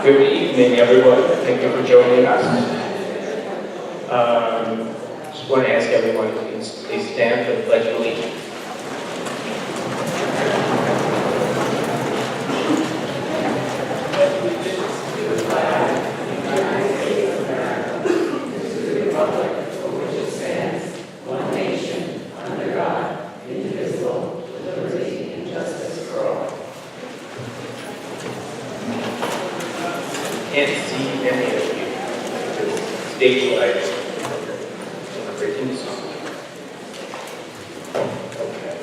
Good evening, everyone. Thank you for joining us. Just want to ask everyone to please stand for the Pledge of Allegiance. Can't see any of you because stage lights are breaking song. Okay.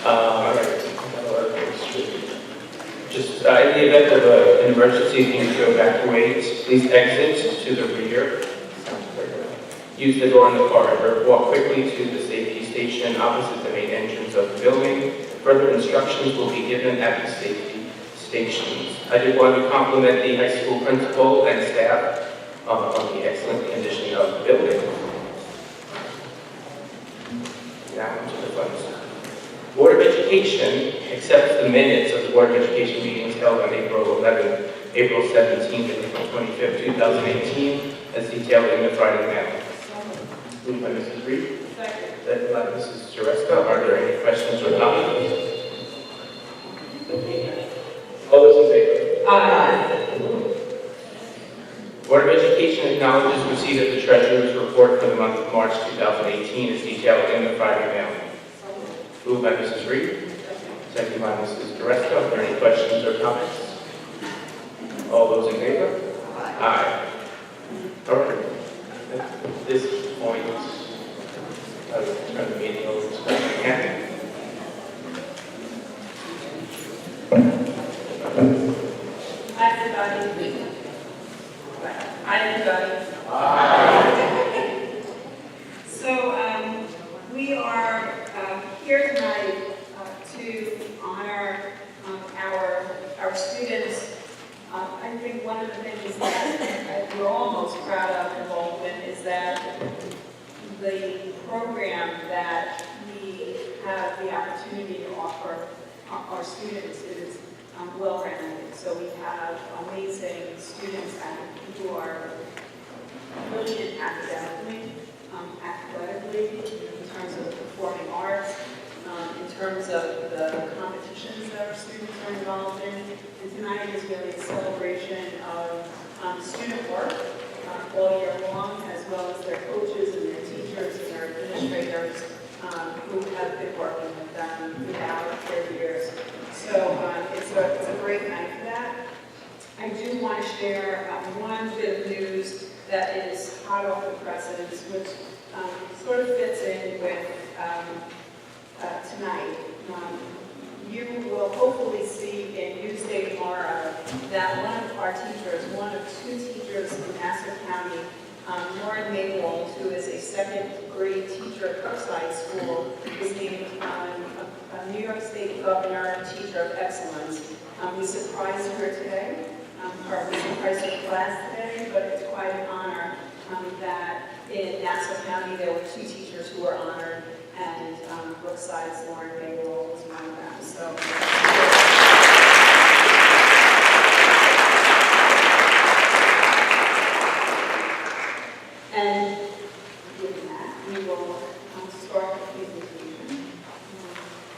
All right. Just in the event of an emergency, if you need to evacuate, please exit to the rear. Use the door in the corridor. Walk quickly to the safety station opposite the main entrance of the building. Further instructions will be given at the safety stations. I did want to compliment the high school principal and staff on the excellent condition of the building. Now to the fun stuff. Board of Education accepts the minutes of the Board of Education meetings held on April 11th, April 17th, and April 25th, 2018, as detailed in the Friday mail. Moved by Mrs. Reed. Second by Mrs. Jareska. Are there any questions or comments? All those in favor? Aye. Board of Education acknowledges receipt of the Treasurer's report for the month of March 2018 as detailed in the Friday mail. Moved by Mrs. Reed. Second by Mrs. Jareska. Are there any questions or comments? All those in favor? Aye. All right. At this point, I will turn the meeting over to Dr. Cannon. So we are here tonight to honor our students. I think one of the things that we're all most proud of in Baldwin is that the program that we have the opportunity to offer our students is well-rounded. So we have amazing students who are brilliant academically, athletically, in terms of performing arts, in terms of the competitions that our students are involved in. And tonight is really a celebration of student work all year long, as well as their coaches and their teachers and their administrators who have been working with them throughout their years. So it's a great night for that. I do want to share one bit of news that is hot off the presses, which sort of fits in with tonight. You will hopefully see in Newsday tomorrow that one of our teachers, one of two teachers in Nassau County, Lauren Maywald, who is a second grade teacher at Brookside School, is named a New York State Governor Teacher of Excellence. We surprised her today, or we surprised her class today, but it's quite an honor that in Nassau County there were two teachers who were honored, and Brookside's Lauren Maywald was one of them. So. And with that, we will start the presentation.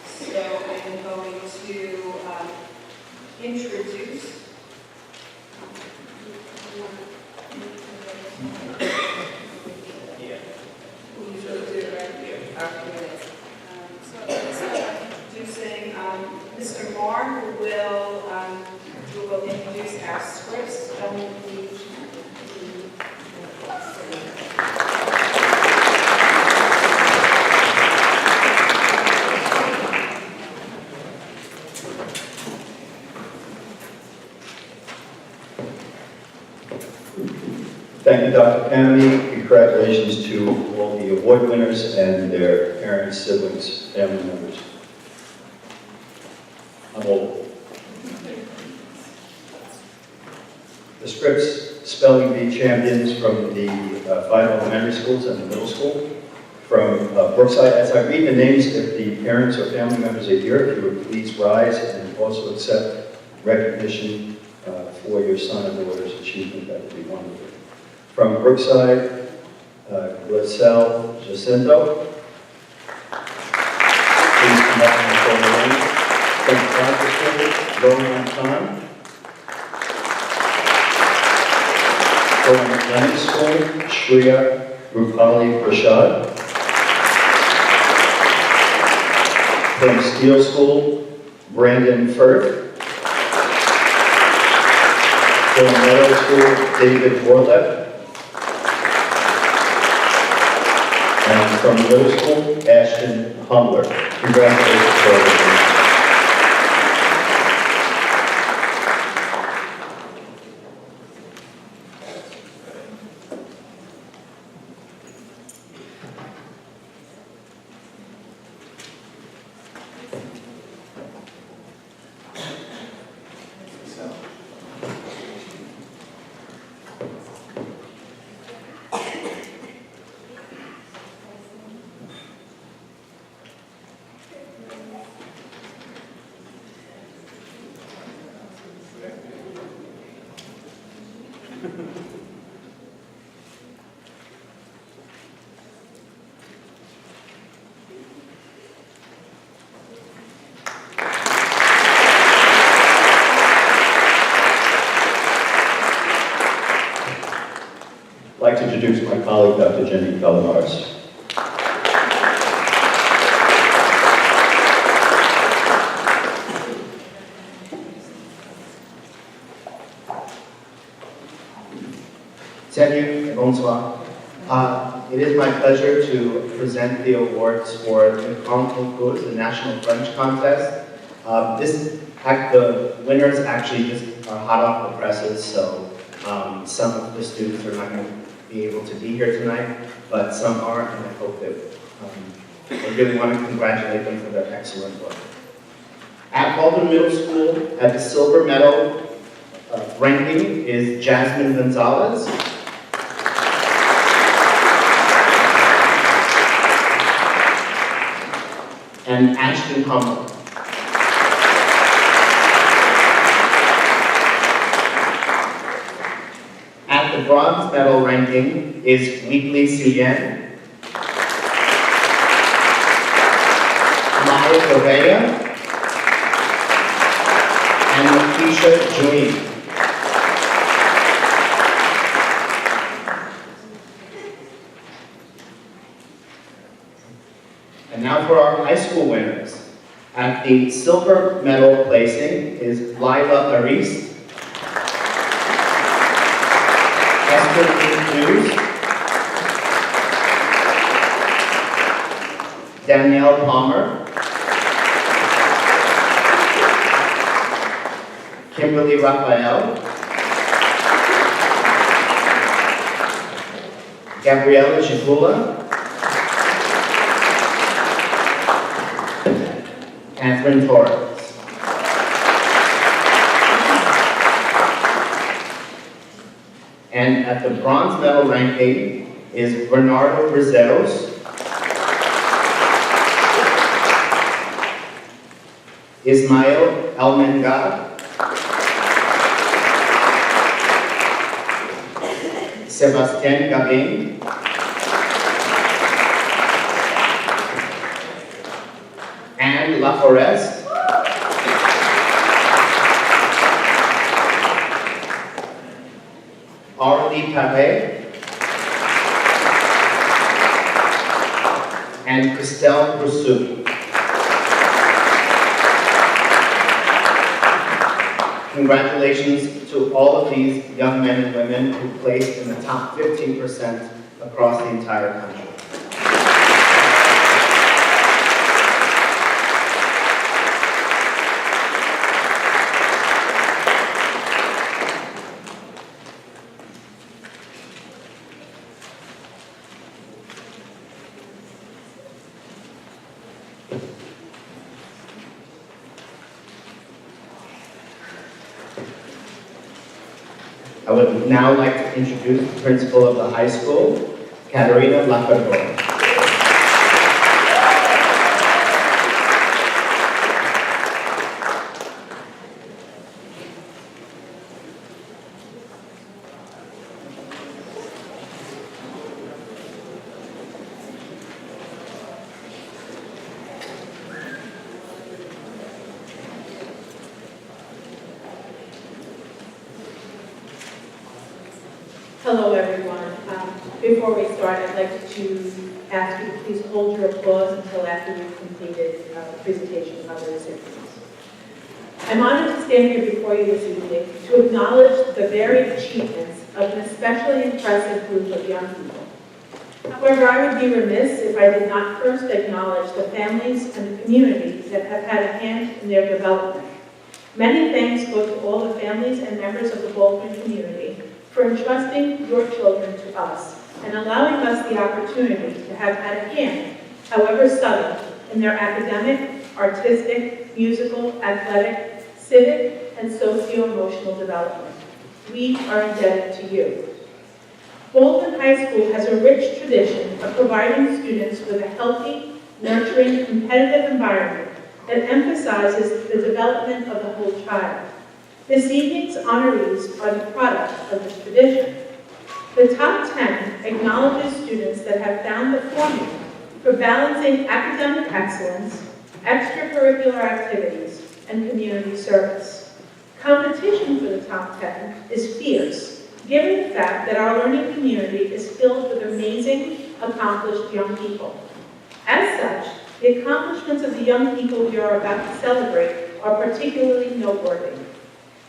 So I am going to introduce introducing Mr. Moore, who will introduce our scripts. Thank you, Dr. Kennedy. Congratulations to all the award winners and their parents, siblings, family members. I'm old. The scripts spelling bee champions from the 5 elementary schools and the middle school. From Brookside, as I read the names, if the parents or family members are here, if you would please rise and also accept recognition for your son or daughter's achievement. That would be wonderful. From Brookside, Grisel Jacinto. Please come up and call the name. From Francisco, Roman Khan. From Lennon School, Shreya Rupali Prashad. From Steele School, Brandon Firth. From Meadow School, David Warlett. And from middle school, Ashton Humbler. Congratulations to everyone. I'd like to introduce my colleague, Dr. Jenny Palomares. Salut et bonsoir. It is my pleasure to present the awards for the Grand Concours, the National French Contest. The winners actually just are hot off the presses, so some of the students are not going to be able to be here tonight, but some are, and I hope that I really want to congratulate them for their excellent work. At Baldwin Middle School, at the silver medal ranking is Jasmine Gonzalez. And Ashton Hummel. At the bronze medal ranking is Weekly Cillian, Maya Correa, and Lakeisha Juin. And now for our high school winners. At the silver medal placing is Lila Aris, Esther Cruz, Danielle Palmer, Kimberly Raphael, Gabriela Shigula, Catherine Torres. And at the bronze medal ranking is Bernardo Rizeros, Ismael Almengar, Sebastián Gabin, Anne Laforest, Aurélie Paré, and Christelle Brousseau. Congratulations to all of these young men and women who placed in the top 15% across the entire country. I would now like to introduce the principal of the high school, Katerina Lafador. Hello, everyone. Before we start, I'd like to ask you to please hold your applause until after we've completed the presentation of other recipients. I'm honored to stand here before you this evening to acknowledge the varied achievements of an especially impressive group of young people. However, I would be remiss if I did not first acknowledge the families and the communities that have had a hand in their development. Many thanks go to all the families and members of the Baldwin community for entrusting your children to us and allowing us the opportunity to have had a hand, however subtle, in their academic, artistic, musical, athletic, civic, and socio-emotional development. We are indebted to you. Baldwin High School has a rich tradition of providing students with a healthy, nurturing, competitive environment that emphasizes the development of the whole child. This evening's honorees are the product of this tradition. The top 10 acknowledges students that have found the formula for balancing academic excellence, extracurricular activities, and community service. Competition for the top 10 is fierce, given the fact that our learning community is filled with amazing, accomplished young people. As such, the accomplishments of the young people we are about to celebrate are particularly noteworthy.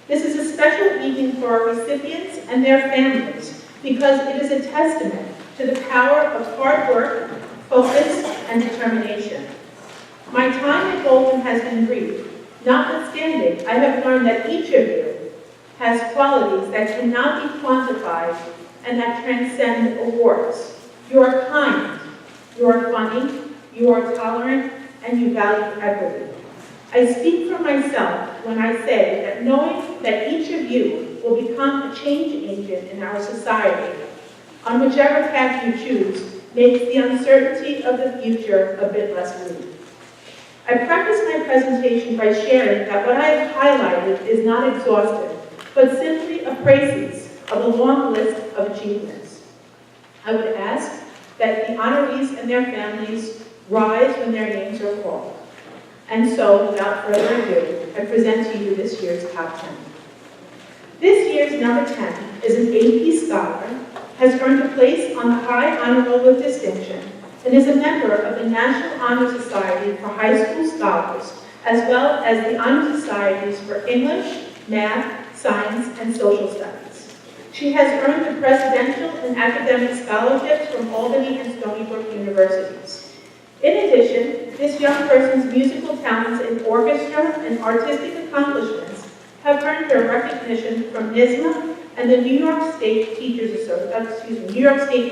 This is a special evening for our recipients and their families because it is a testament to the power of hard work, focus, and determination. My time at Baldwin has been brief. Notwithstanding, I have learned that each of you has qualities that cannot be quantified and that transcend awards. You are kind, you are funny, you are tolerant, and you value equity. I speak for myself when I say that knowing that each of you will become a change agent in our society, on whichever path you choose, makes the uncertainty of the future a bit less bleak. I preface my presentation by sharing that what I have highlighted is not exhaustive, but simply a précis of a long list of achievements. I would ask that the honorees and their families rise when their names are called. And so, without further ado, I present to you this year's top 10. This year's number 10 is an AP scholar, has earned a place on the High Honor Roll with Distinction, and is a member of the National Honor Society for High School Scholars, as well as the Honor Societies for English, Math, Science, and Social Studies. She has earned the Presidential and Academic Scholarships from Albany and Stony Brook Universities. In addition, this young person's musical talents in orchestra and artistic accomplishments have earned her recognition from NYSMA and the New York State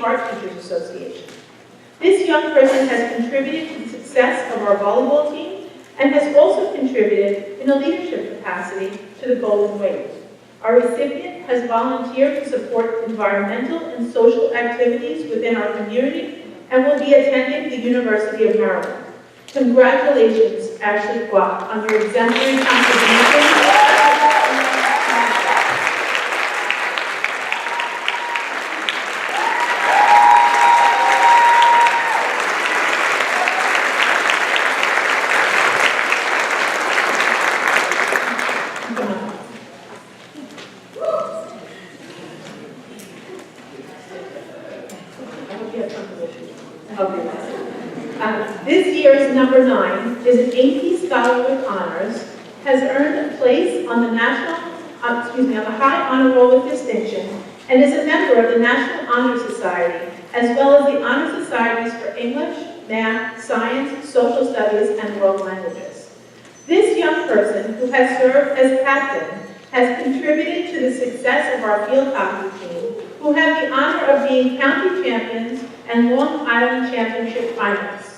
Art Teachers Association. This young person has contributed to the success of our volleyball team and has also contributed in a leadership capacity to the Golden Wave. Our recipient has volunteered to support environmental and social activities within our community and will be attending the University of Maryland. Congratulations, Ashley Kwok, on your exemplary contribution. This year's number 9 is an AP Scholar with Honors, has earned a place on the on the High Honor Roll with Distinction, and is a member of the National Honor Society, as well as the Honor Societies for English, Math, Science, Social Studies, and World Languages. This young person, who has served as captain, has contributed to the success of our field hockey team, who have the honor of being county champions and Long Island Championship finalists.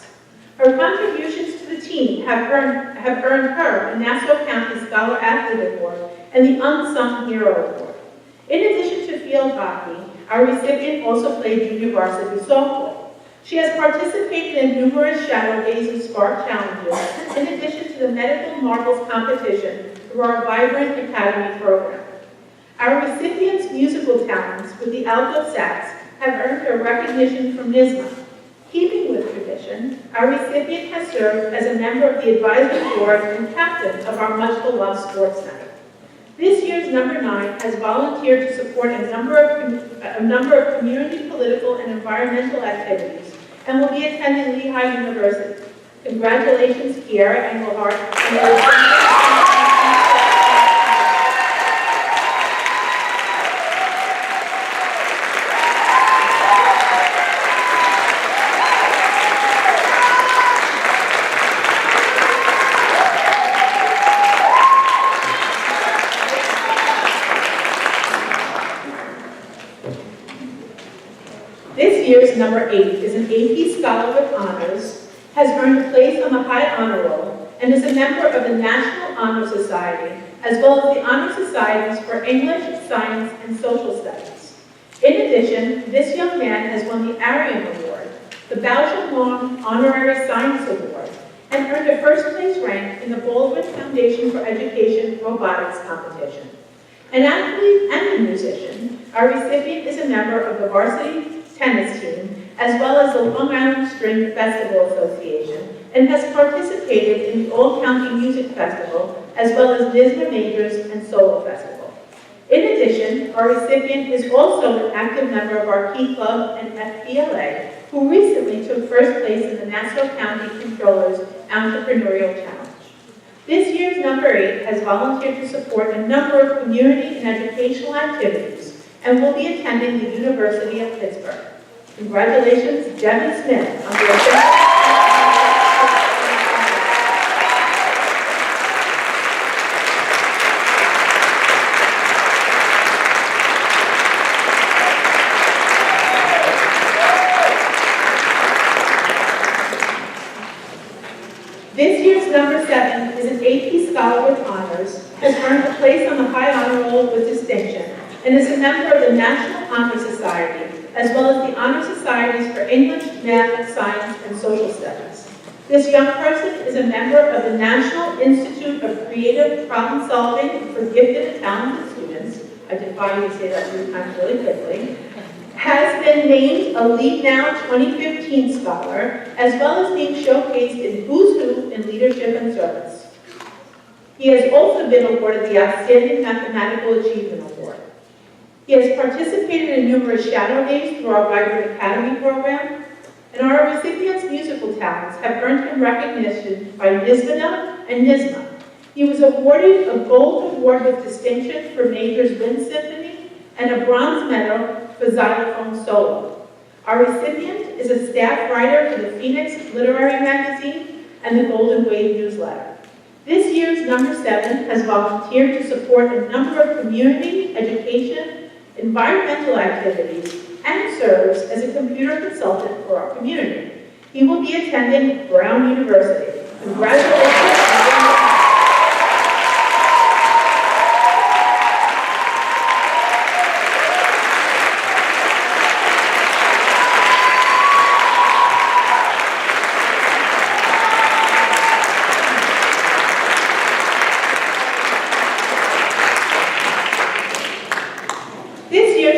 Her contributions to the team have earned her a Nassau County Scholar Athlete Award and the Unsung Hero Award. In addition to field hockey, our recipient also played junior varsity softball. She has participated in numerous Shadow Days and Spark Challenges, in addition to the Medical Marbles competition through our Vibrant Academy program. Our recipient's musical talents with the alto sax have earned her recognition from NYSMA. Keeping with tradition, our recipient has served as a member of the advisory board and captain of our much-beloved sports night. This year's number 9 has volunteered to support a number of community, political, and environmental activities and will be attending Lehigh University. Congratulations, Kiara Engelhardt. This year's number 8 is an AP Scholar with Honors, has earned a place on the High Honor Roll, and is a member of the National Honor Society, as well as the Honor Societies for English, Science, and Social Studies. In addition, this young man has won the Arian Award, the Baldwin Honorary Science Award, and earned a first-place rank in the Baldwin Foundation for Education Robotics Competition. An athlete and a musician, our recipient is a member of the varsity tennis team, as well as the Long Island String Festival Association, and has participated in the All-County Music Festival, as well as NYSMA Majors and Solo Festival. In addition, our recipient is also an active member of our Key Club and FBLA, who recently took first place in the Nassau County Controller's Entrepreneurial Challenge. This year's number 8 has volunteered to support a number of community and educational activities and will be attending the University of Pittsburgh. Congratulations, Devin Smith, on the This year's number 7 is an AP Scholar with Honors, has earned a place on the High Honor Roll with distinction, and is a member of the National Honor Society, as well as the Honor Societies for English, Math, Science, and Social Studies. This young person is a member of the National Institute of Creative Problem Solving for Gifted and Talented Students. I defy you to say that 3 times really quickly. Has been named a Lead Now 2015 Scholar, as well as being showcased in Who's Who in Leadership and Service. He has also been awarded the Outstanding Mathematical Achievement Award. He has participated in numerous shadow days through our Vibrant Academy program, and our recipient's musical talents have earned him recognition by NYSMA and NYSMA. He was awarded a Gold Award with distinction for Major's Wind Symphony and a Bronze Medal for Xylophone Solo. Our recipient is a staff writer for the Phoenix Literary Magazine and the Golden Wave newsletter. This year's number 7 has volunteered to support a number of community, education, environmental activities, and serves as a computer consultant for our community. He will be attending Brown University. Congratulations.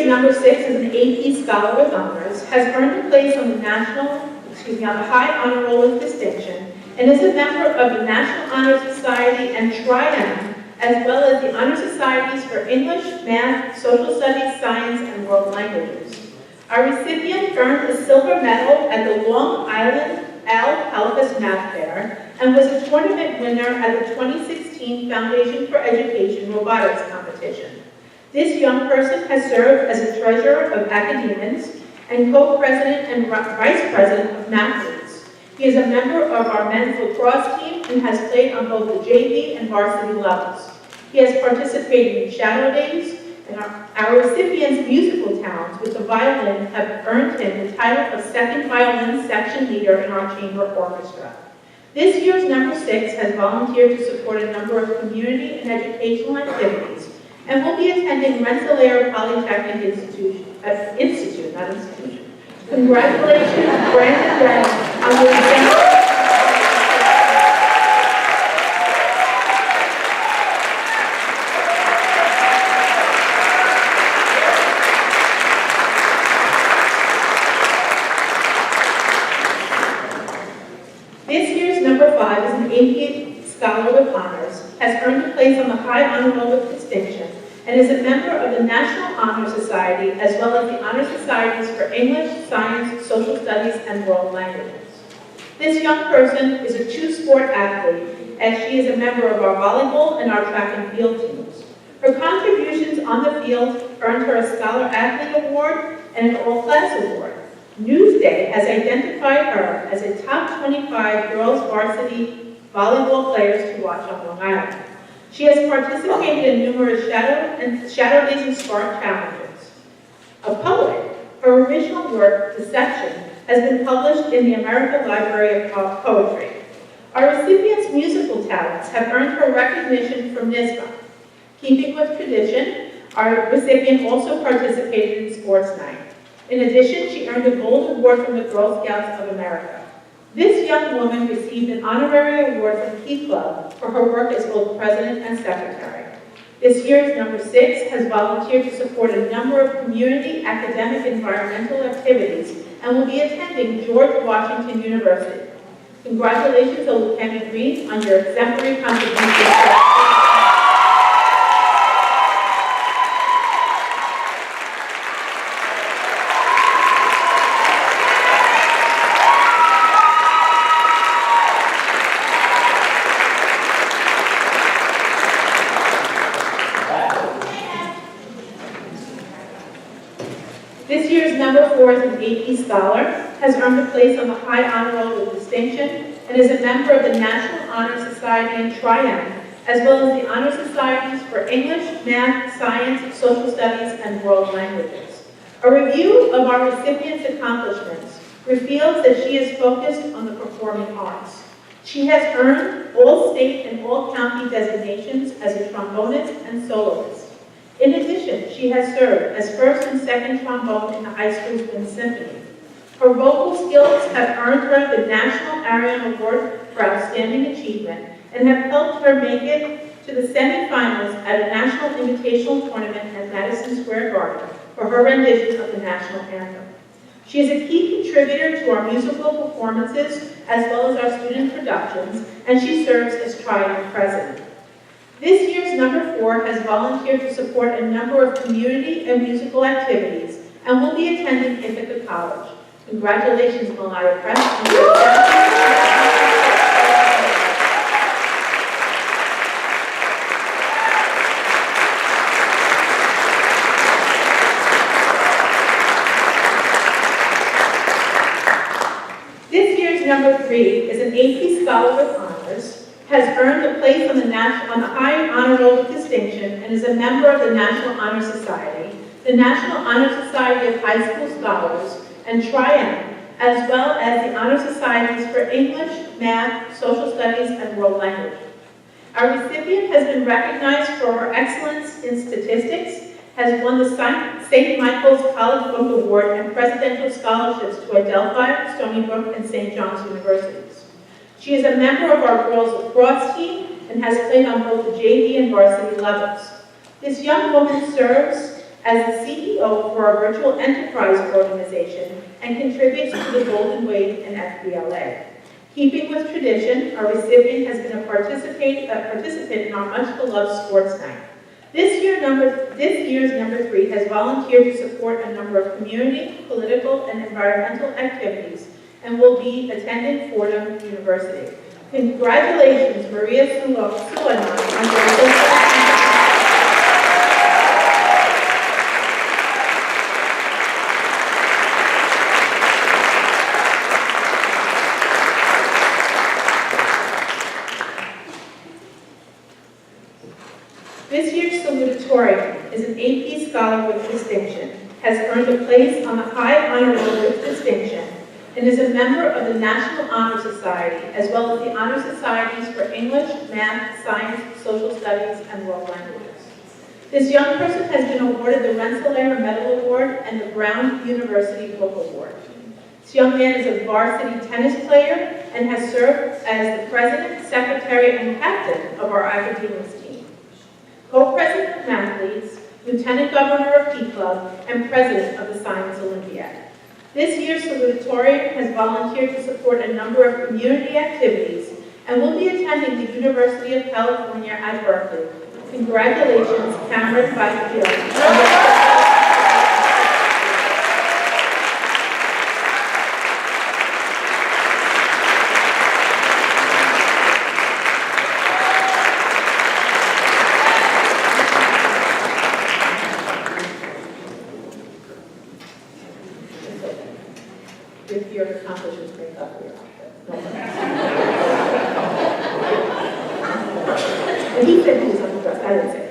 Number 6 is an AP Scholar with Honors, has earned a place on the High Honor Roll with distinction, and is a member of the National Honor Society and Tri-M, as well as the Honor Societies for English, Math, Social Studies, Science, and World Languages. Our recipient earned a silver medal at the Long Island Al Palpas Math Fair, and was a tournament winner at the 2016 Foundation for Education Robotics Competition. This young person has served as a treasurer of Academians and co-president and vice president of Mathletes. He is a member of our men's lacrosse team and has played on both the JV and varsity levels. He has participated in shadow days, and our recipient's musical talents with the violin have earned him the title of second violin section leader in our chamber orchestra. This year's number 6 has volunteered to support a number of community and educational activities, and will be attending Rensselaer Polytechnic Institute. Congratulations, Brandon Brown, on your example. This year's number 5 is an AP Scholar with Honors, has earned a place on the High Honor Roll with distinction, Distinction and is a member of the National Honor Society as well as the Honor Societies for English, Science, Social Studies, and World Languages. This young person is a two-sport athlete, as she is a member of our volleyball and our track and field teams. Her contributions on the field earned her a Scholar Athlete Award and an All-Class Award. Newsday has identified her as a top 25 girls varsity volleyball players to watch on Long Island. She has participated in numerous Shadow Days and Spark challenges. A poet, her original work, Deception, has been published in the American Library of Poetry. Our recipient's musical talents have earned her recognition from NISBA. Keeping with tradition, our recipient also participated in Sports Night. In addition, she earned a Gold Award from the Girl Scouts of America. This young woman received an honorary award from Key Club for her work as both president and secretary. This year's number 6 has volunteered to support a number of community, academic, environmental activities and will be attending George Washington University. Congratulations to Lieutenant Green on your exemplary contribution. This year's number 4 is an AP Scholar, has earned a place on the High Honor Roll with Distinction, and is a member of the National Honor Society and Triumph, as well as the Honor Societies for English, Math, Science, Social Studies, and World Languages. A review of our recipient's accomplishments reveals that she is focused on the performing arts. She has earned all state and all county designations as a trombonist and soloist. In addition, she has served as first and second trombone in the high school's wind symphony. Her vocal skills have earned her the National Arion Award for Outstanding Achievement and have helped her make it to the semifinals at a national invitational tournament at Madison Square Garden for her rendition of the national anthem. She is a key contributor to our musical performances as well as our student productions, and she serves as Triumph President. This year's number 4 has volunteered to support a number of community and musical activities and will be attending Ithaca College. Congratulations, Malaya Press. This year's number 3 is an AP Scholar with Honors, has earned a place on the High Honor Roll with Distinction, and is a member of the National Honor Society, the National Honor Society of High School Scholars, and Triumph, as well as the Honor Societies for English, Math, Social Studies, and World Languages. Our recipient has been recognized for her excellence in statistics, has won the St. Michael's College Book Award and presidential scholarships to Adelphi, Stony Brook, and St. John's Universities. She is a member of our Girls Lacrosse team and has played on both the JV and varsity levels. This young woman serves as the CEO for our Virtual Enterprise organization and contributes to the Golden Wave and FBLA. Keeping with tradition, our recipient has been a participant in our much-beloved Sports Night. This year's number 3 has volunteered to support a number of community, political, and environmental activities and will be attending Fordham University. Congratulations, Maria Suleiman, on your This year's salutatorian is an AP Scholar with Distinction, has earned a place on the High Honor Roll with Distinction, and is a member of the National Honor Society, as well as the Honor Societies for English, Math, Science, Social Studies, and World Languages. This young person has been awarded the Rensselaer Medal Award and the Brown University Book Award. This young man is a varsity tennis player and has served as the president, secretary, and captain of our academics team. Co-president of Mathletes, lieutenant governor of Key Club, and president of the Science Olympiad. This year's salutatorian has volunteered to support a number of community activities and will be attending the University of California at Berkeley Congratulations, Cameron Byfield. If your accomplishments make up for your outfit. And he said he was underdressed, I didn't say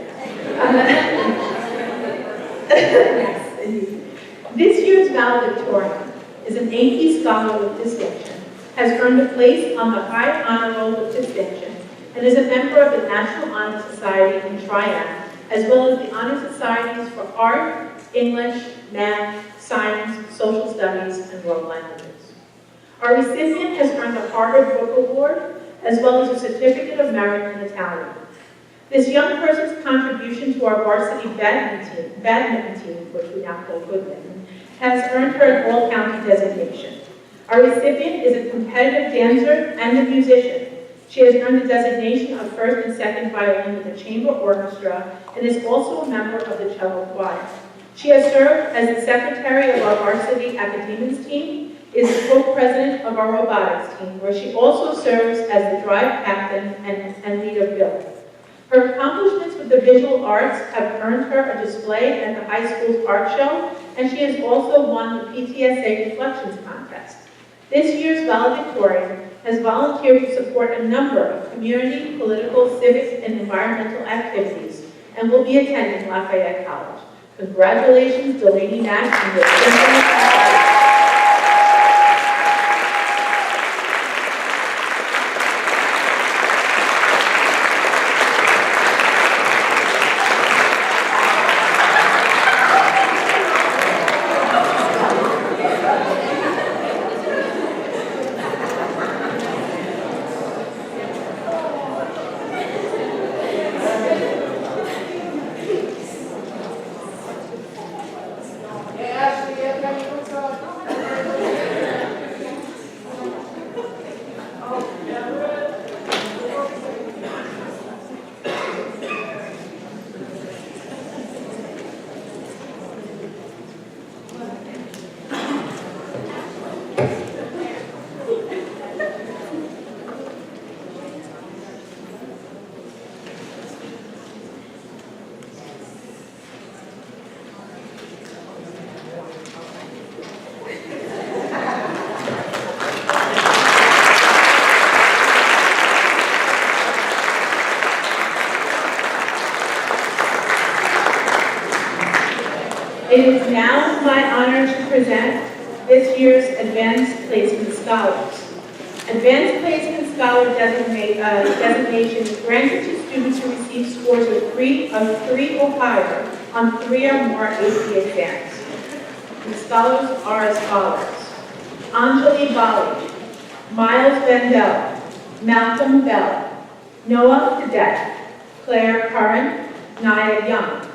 that. Indeed. This year's valedictorian is an AP Scholar with distinction, has earned a place on the High Honor Roll with distinction, and is a member of the National Honor Society in Triad, as well as the Honor Societies for Art, English, Math, Science, Social Studies, and World Languages. Our recipient has earned a Harvard Book Award, as well as a Certificate of Merit in Italian. This young person's contribution to our varsity badminton team, which we now call Goodman, has earned her an all-county designation. Our recipient is a competitive dancer and a musician. She has earned the designation of first and second violin with the chamber orchestra, and is also a member of the cello choir. She has served as the secretary of our varsity academics team, is the co-president of our robotics team, where she also serves as the drive captain and leader bill. Her accomplishments with the visual arts have earned her a display at the high school's art show, and she has also won the PTSA Reflections Contest. This year's valedictorian has volunteered to support a number of community, political, civic, and environmental activities, and will be attending Lafayette College. Congratulations, Delaney Nash, and your symphony. It is now my honor to present this year's Advanced Placement Scholars. Advanced Placement Scholar designation is granted to students who receive scores of 3 or higher on 3 or more AP exams. The scholars are as follows: Anjali Bali, Miles Vandell, Malcolm Bell, Noah Cadet, Claire Curran, Naya Young,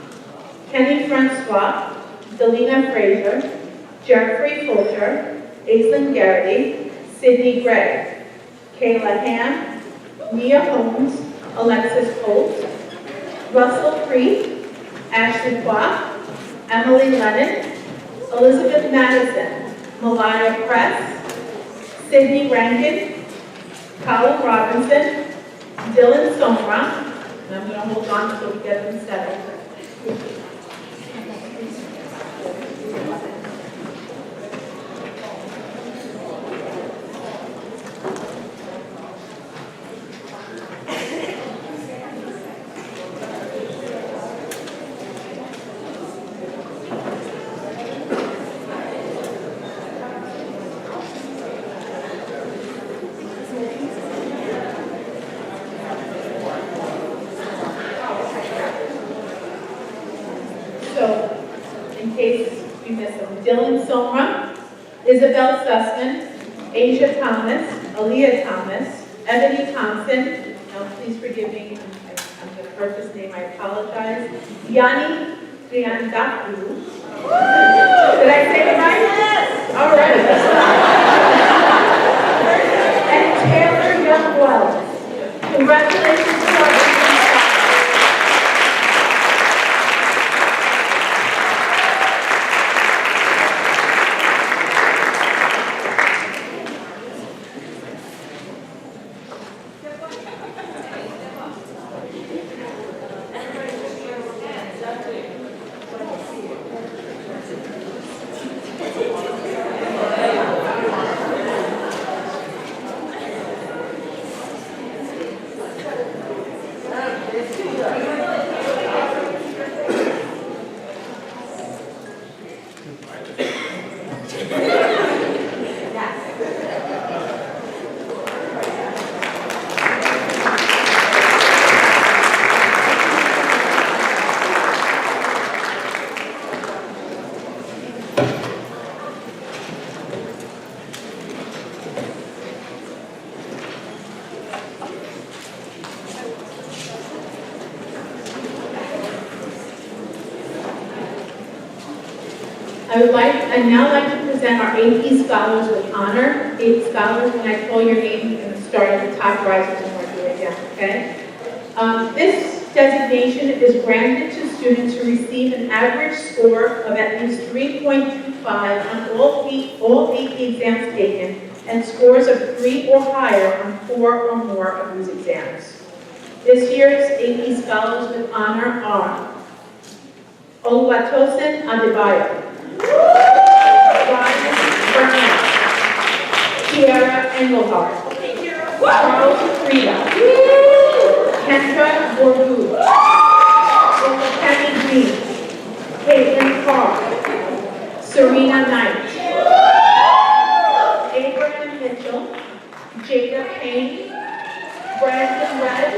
Kenny Francois, Delina Fraser, Jeffrey Fulcher, Aislinn Garrity, Sydney Gray, Kayla Ham, Nia Holmes, Alexis Holt, Russell Creek, Ashley Kwok, Emily Lennon, Elizabeth Madison, Malaya Press, Sydney Rankin, Colin Robinson, Dylan Somra, and I'm going to hold on until we get them settled. So, in case we miss them, Dylan Somra, Isabel Sussman, Asia Thomas, Aaliyah Thomas, Ebony Thompson, now please forgive me, I'm going to hurt this name, I apologize, Yanni Triandapu. Did I say it right? Yes! All right. And Taylor Young Wells. Congratulations to our I'd now like to present our AP Scholars with Honor. AP Scholars, when I call your name, you're going to start at the top, rise and work your way down, okay? This designation is granted to students who receive an average score of at least 3.25 on all AP exams taken and scores of 3 or higher on 4 or more of these exams. This year's AP Scholars with Honor are Oluwatosin Adebayo, Ryan Burnett, Kiara Engelhardt, Charles Frida, Kendra Borbu, Kenny Green, Caitlin Carr, Serena Knight, Abraham Mitchell, Jada Payne, Brandon Red,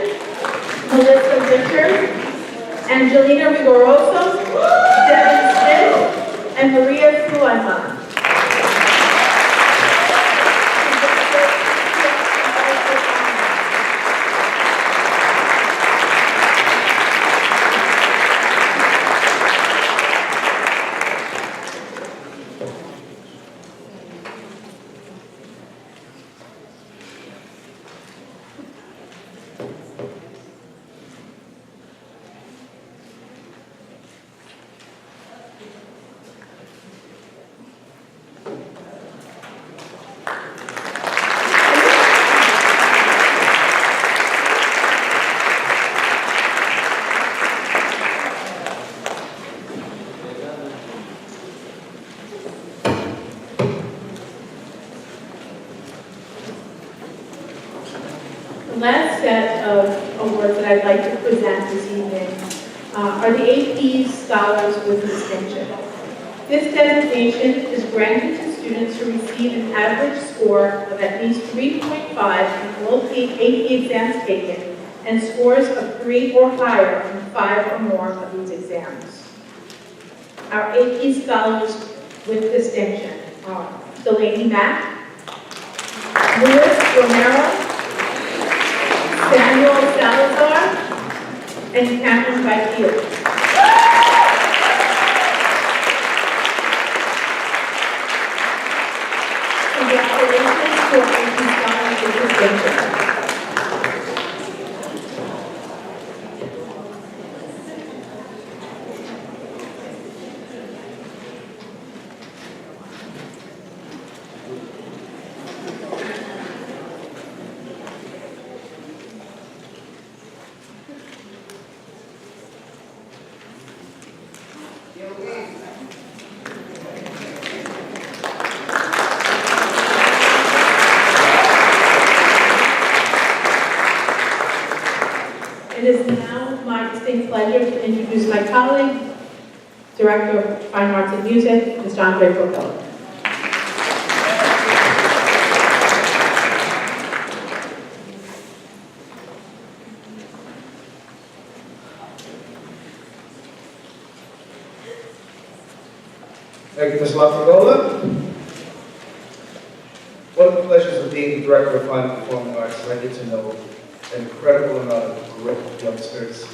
Melissa Richards, Angelina Rigoroso, Devin Smith, and Maria Suleiman. The last set of awards that I'd like to present this evening are the AP Scholars with Distinction. This designation is granted to students who receive an average score of at least 3.5 on all AP exams taken and scores of 3 or higher on 5 or more of these exams. Our AP Scholars with Distinction are Delaney Mack, Luis Romero, Samuel Salazar, and Cameron Vikiel. Congratulations to our AP Scholars with Distinction. It is now my distinct pleasure to introduce my colleague, Director of Fine Arts and Music, Mr. Andre Propeller. Thank you, Ms. Lafagola. One of the pleasures of being the Director of Fine and Performing Arts is I get to know an incredible amount of great youngsters,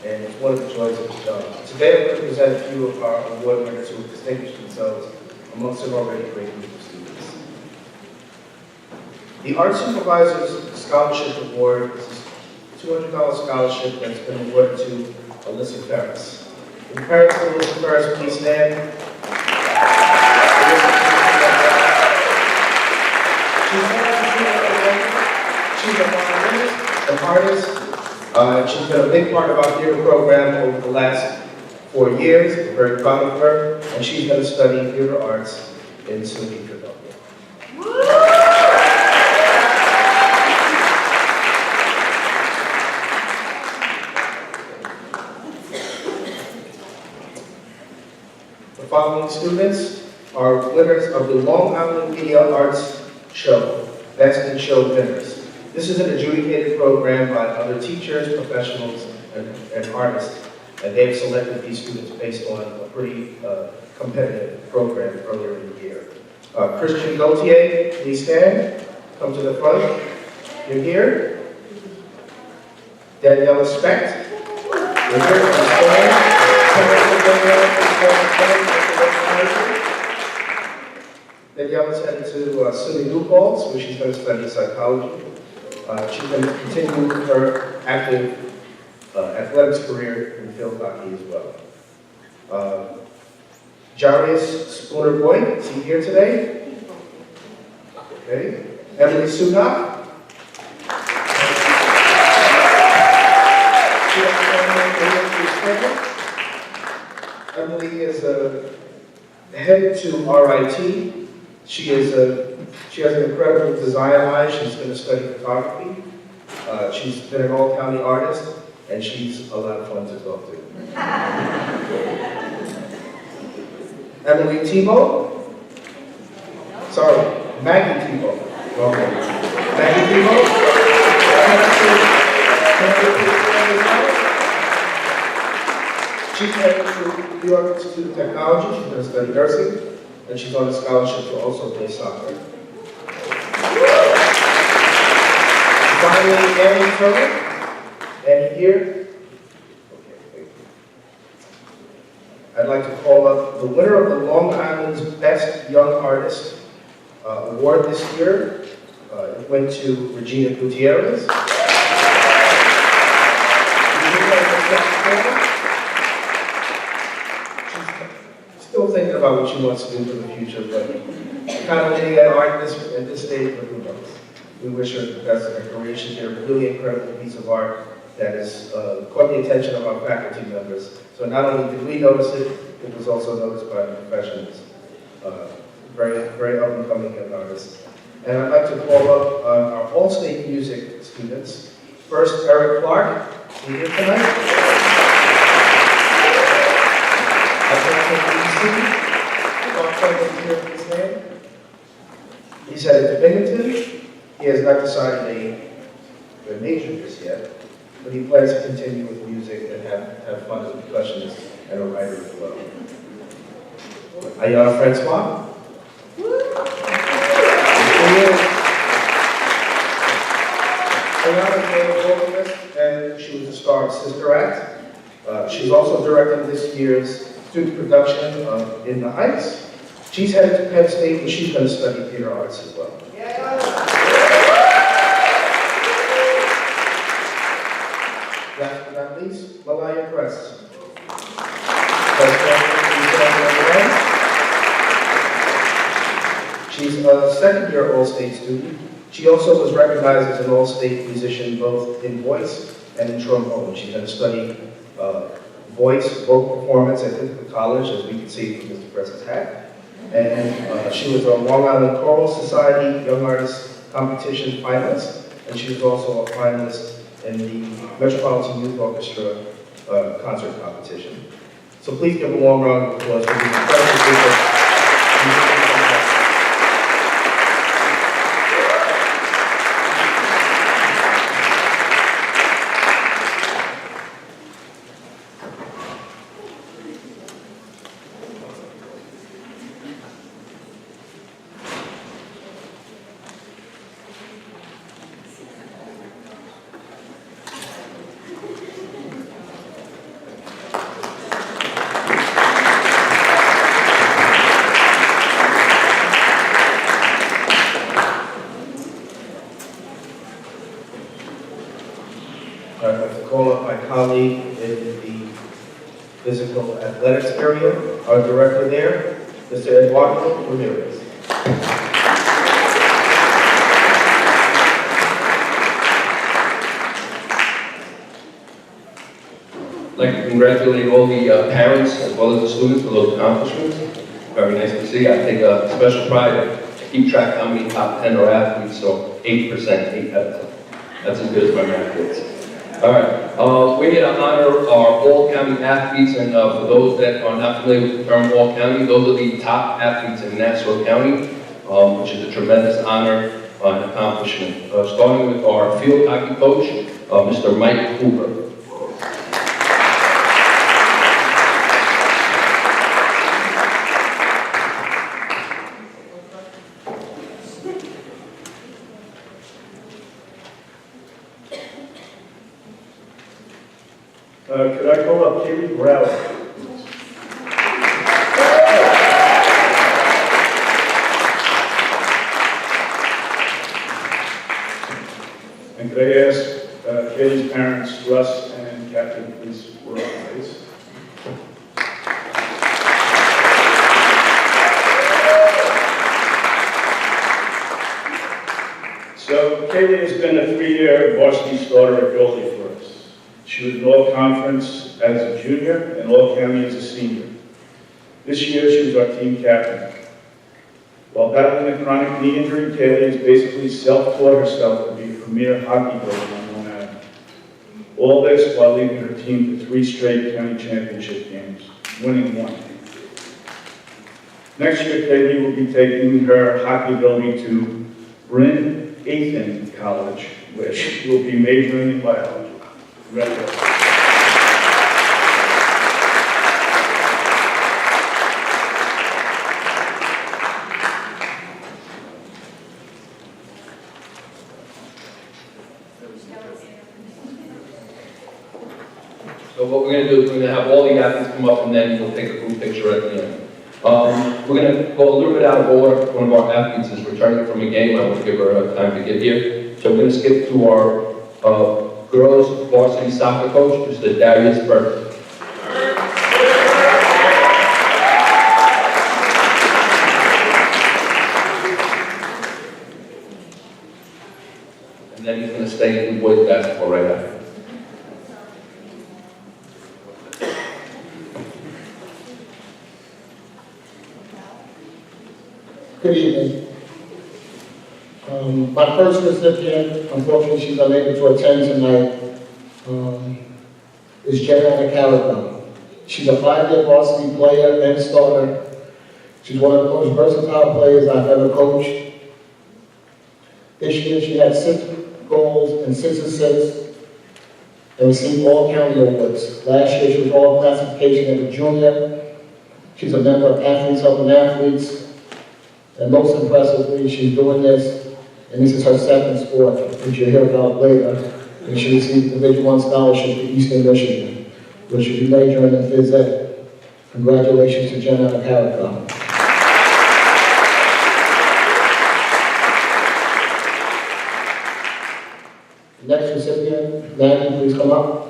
and it's one of the joys of the job. Today I'm going to present a few of our award winners who have distinguished themselves amongst an already great group of students. The Art Supervisors Scholarship Award is a $200 scholarship that's been awarded to Alyssa Ferris. In parents of Alyssa Ferris, please stand. She's an artist. She's been a big part of our theater program over the last 4 years. We're very proud of her, and she's going to study theater arts in SUNY Philadelphia. The following students are winners of the Long Island Media Arts Show, Best in Show winners. This is an adjudicated program by other teachers, professionals, and artists, and they've selected these students based on a pretty competitive program earlier in the year. Christian Gauthier, please stand. Come to the front. You're here. Daniela Specht. You're here. Please stand. Daniela's headed to SUNY New Paltz, where she's going to study psychology. She's going to continue her active athletics career in field hockey as well. Jarius Spooner-Boyd, is he here today? Okay. Emily Sunak. Emily is headed to RIT. She has an incredible design eye. She's going to study photography. She's been an all-county artist, and she's a lot of fun to talk to. Emily Tebow. Sorry, Maggie Tebow. Welcome. Maggie Tebow. She's headed to New York Institute of Technology. She's going to study nursing, and she's on a scholarship to also play soccer. Finally, Annie Turner. Annie here. Okay, I'd like to call up the winner of the Long Island's Best Young Artist Award this year. It went to Regina Gutierrez. She's still thinking about what she wants to do for the future, but kind of getting that art at this stage, but who knows. We wish her the best in her career. She did a really incredible piece of art that has caught the attention of our faculty members. So not only did we notice it, it was also noticed by the professionals. Very, very up-and-coming young artists. And I'd like to call up our all-state music students. First, Eric Clark. Is he here tonight? He's headed to Binghamton. He has not decided a major just yet, but he plans to continue with music and have fun as a percussionist and a writer as well. Ayana Francois. Ayana is a vocalist, and she was a star of Sister Act. She's also directing this year's student production of In the Heights. She's headed to Penn State, and she's going to study theater arts as well. Last but not least, Malaya Press. She's a second-year All-State student. She also was recognized as an All-State musician both in voice and in trombone. She's going to study voice, vocal performance at Ithaca College, as we can see from Mr. Press's hat. And she was a Long Island Choral Society Young Artist Competition finalist, and she was also a finalist in the Metropolitan Youth Orchestra concert competition. So please give a warm round of applause for these incredible people. I'd like to call up my colleague in the physical athletics area, our director there, Mr. Eduardo Ramirez. I'd like to congratulate all the parents as well as the students for those accomplishments. Very nice to see. I take a special pride. I keep track how many top 10 are athletes, so 8%, 8 out of 10. That's as good as my math is. All right, we're here to honor our all-county athletes, and for those that are not familiar with the term all-county, those are the top athletes in Nassau County, which is a tremendous honor and accomplishment. Starting with our field hockey coach, Mr. Mike Hoover. Could I call up Katie Brower? And could I ask Katie's parents, Russ and Captain, please rise. So Katie has been a 3-year varsity starter at goalie for us. She was in all-conference as a junior and all-county as a senior. This year, she was our team captain. While battling a chronic knee injury, Kaylee has basically self-taught herself to be a premier hockey player on Long Island. All this while leading her team to 3 straight county championship games, winning 1. Next year, Kaylee will be taking her hockey ability to Bryn Athan College, where she will be majoring in biology. Congratulations. So what we're going to do is we're going to have all the athletes come up and then we'll take a group picture at the end. We're going to go a little bit out of order. One of our athletes is returning from a game. I want to give her time to get here. So we're going to skip to our girls varsity soccer coach, Mr. Darius Burke. And then he's going to stay in boys basketball right after. Good evening. My first recipient, unfortunately she's unable to attend tonight, is Jenna Calico. She's a 5-year varsity player and starter. She's one of the most versatile players I've ever coached. This year she had 6 goals and 6 assists and received all county awards. Last year she was all classification as a junior. She's a member of Athletes Helping Athletes. And most impressively, she's doing this, and this is her 2nd sport, which you'll hear about later. And she received the Division I scholarship to Eastern Michigan, where she'll be majoring in phys ed. Congratulations to Jenna Calico. Next recipient, Maggie, please come up.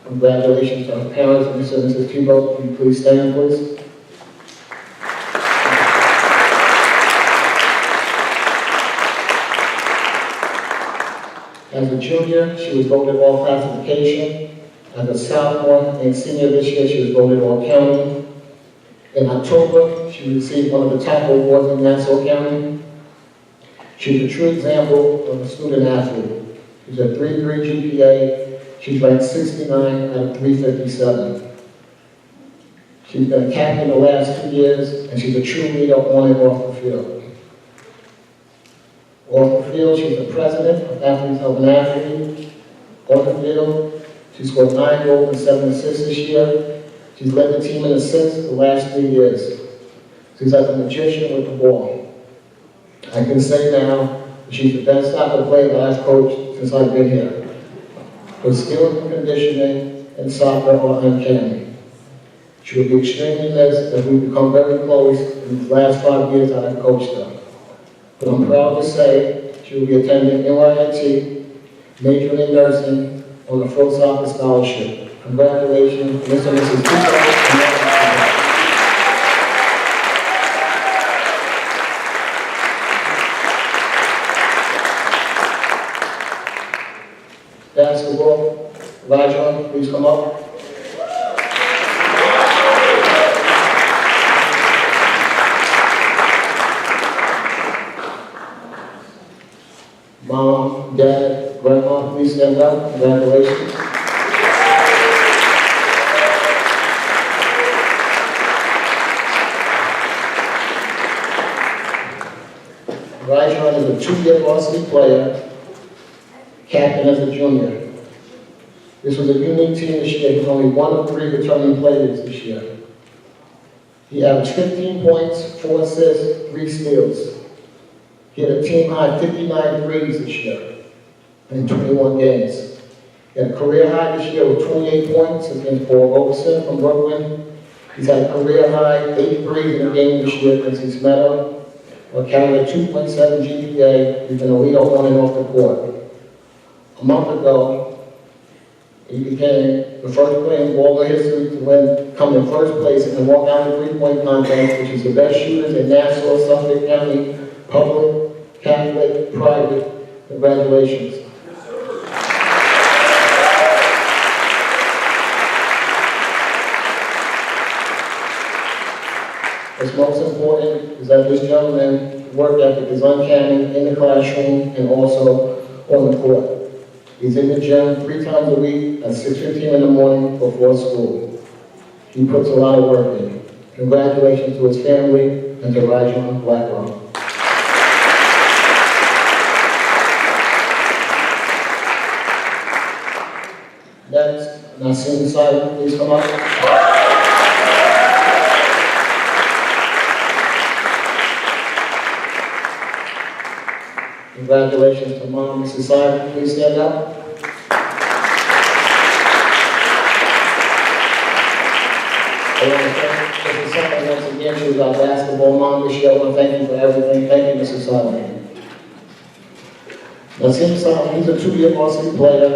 Congratulations to our parents, Mr. and Mrs. Tebow. Can you please stand, please? As a junior, she was voted all classification. As a sophomore and senior this year, she was voted all county. In October, she received one of the top awards in Nassau County. She's a true example of a student athlete. She's a 3.3 GPA. She's ranked 69 out of 357. She's been a captain the last 2 years, and she's a true leader on and off the field. Off the field, she's the president of Athletes Helping Athletes. On the field, she scored 9 goals and 7 assists this year. She's led the team in assists the last 3 years. She's like a magician with the ball. I can say now that she's the best soccer player that I've coached since I've been here. Her skills and conditioning and soccer are uncanny. She will be extremely missed as we've become very close in these last 5 years that I've coached her. But I'm proud to say she will be attending NYIT, majoring in nursing on a full soccer scholarship. Congratulations, Mr. and Mrs. Tebow. Basketball, Elijah, please come up. please stand up. Congratulations. Rajon is a 2-year varsity player, captain as a junior. This was a unique team this year. He was only one of 3 returning players this year. He averaged 15 points, 4 assists, 3 steals. He had a team high 59 threes this year in 21 games. He had a career high this year with 28 points against Paul Robeson from Brooklyn. He's had a career high 8 threes in a game this year against East Meadow. Carrying a 2.7 GPA, he's been a leader on and off the court. A month ago, he became the first player in Baldwin history to come in first place in the walk-out three-point contest, which is the best shooters in Nassau, Suffolk County, public, Catholic, private. Congratulations. What's most important is that this gentleman's work ethic is uncanny in the classroom and also on the court. He's in the gym 3 times a week at 6:15 in the morning before school. He puts a lot of work in. Congratulations to his family and to Rajon Blackwell. Next, Nassim Simon, please come up. Congratulations to Mom, Mrs. Simon. Please stand up. I want to thank Mrs. Simon once again. She was our basketball mom this year. I want to thank you for everything. Thank you, Mrs. Simon. Nassim Simon, he's a 2-year varsity player,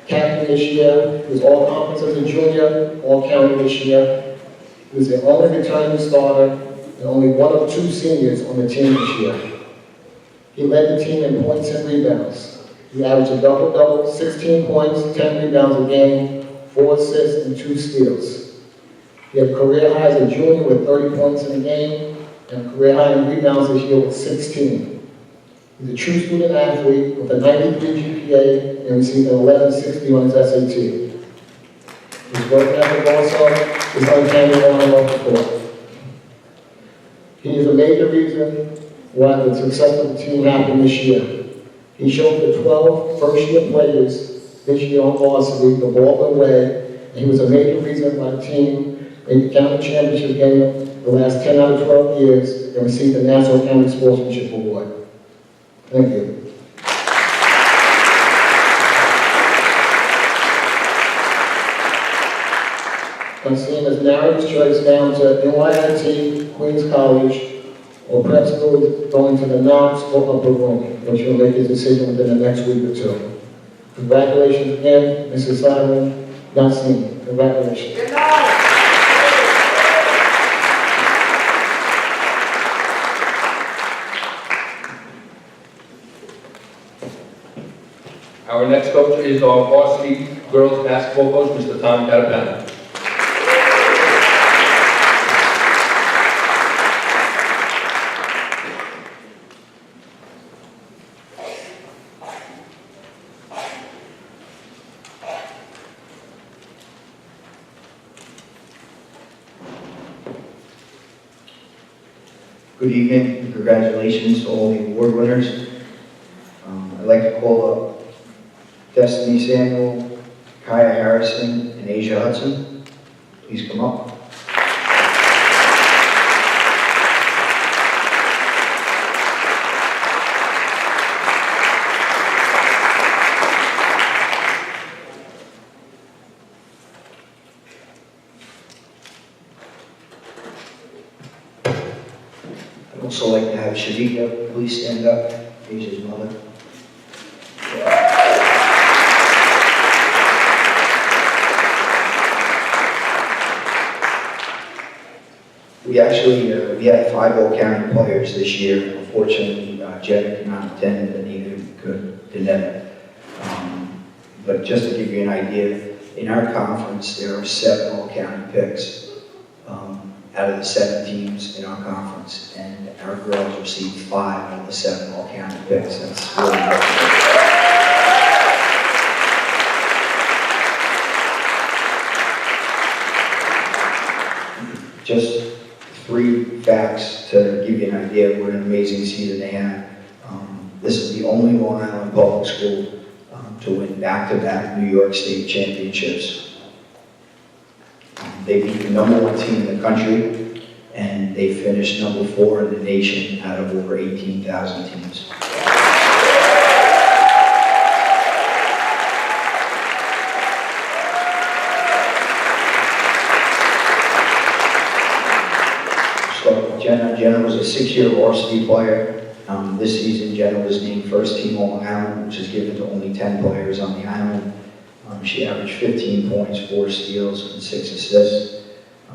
captain this year. He was all-conference as a junior, all-county this year. He was the only returning starter and only one of 2 seniors on the team this year. He led the team in points and rebounds. He averaged a double-double, 16 points, 10 rebounds a game, 4 assists, and 2 steals. He had a career high as a junior with 30 points in a game, and a career high in rebounds this year with 16. He's a true student athlete with a 93 GPA and received an 1160 on his SAT. His work ethic also is uncanny on and off the court. He is a major reason why the success of the team happened this year. He showed the 12 first-year players this year on varsity the Baldwin way, and he was a major reason why the team made the county championship game the last 10 out of 12 years and received the Nassau County Sportsmanship Award. Thank you. Nassim has narrowed his choice down to NYIT, Queens College, or perhaps going to the Knox or Upper Room, which will make his decision within the next week or 2. Congratulations again, Mrs. Simon, Nassim. Congratulations. Our next coach is our varsity girls basketball coach, Mr. Tom Catapano. Good evening, and congratulations to all the award winners. I'd like to call up Destiny Samuel, Kaya Harrison, and Asia Hudson. Please come up. I'd also like to have Shavika, please stand up, Asia's mother. We had 5 all-county players this year. Unfortunately, Jen could not attend, and neither could Danetta. But just to give you an idea, in our conference, there are 7 all-county picks out of the 7 teams in our conference, and our girls received 5 out of the 7 all-county picks. That's really good. Just 3 facts to give you an idea of what an amazing season they had. This is the only Long Island public school to win back-to-back New York State championships. They beat the #1 team in the country, and they finished #4 in the nation out of over 18,000 teams. Jenna was a 6-year varsity player. This season, Jenna was named first team Long Island, which is given to only 10 players on the island. She averaged 15 points, 4 steals, and 6 assists.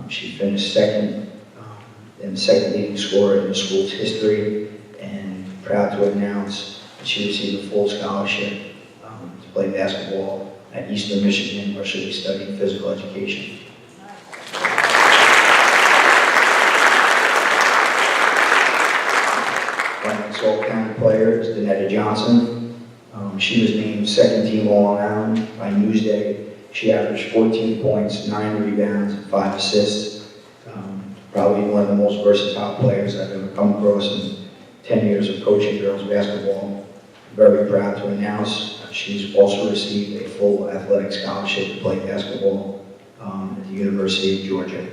She finished second and the second leading scorer in the school's history, and proud to announce that she received a full scholarship to play basketball at Eastern Michigan, where she'll be studying physical education. Our next all-county player is Danetta Johnson. She was named second team Long Island by Newsday. She averaged 14 points, 9 rebounds, and 5 assists. Probably one of the most versatile players I've ever come across in 10 years of coaching girls basketball. I'm very proud to announce she's also received a full athletic scholarship to play basketball at the University of Georgia.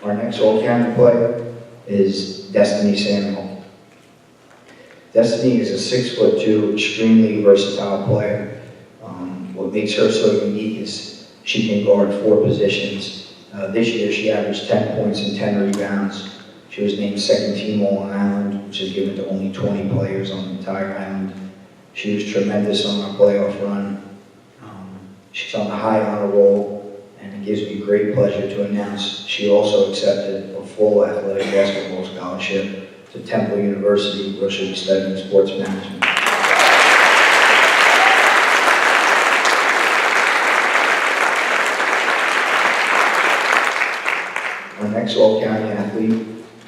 Our next all-county player is Destiny Samuel. Destiny is a 6'2", extremely versatile player. What makes her so unique is she can guard 4 positions. This year she averaged 10 points and 10 rebounds. She was named second team Long Island, which is given to only 20 players on the entire island. She was tremendous on our playoff run. She's on the high honor roll, and it gives me great pleasure to announce she also accepted a full athletic basketball scholarship to Temple University, where she'll be studying sports management. Our next all-county athlete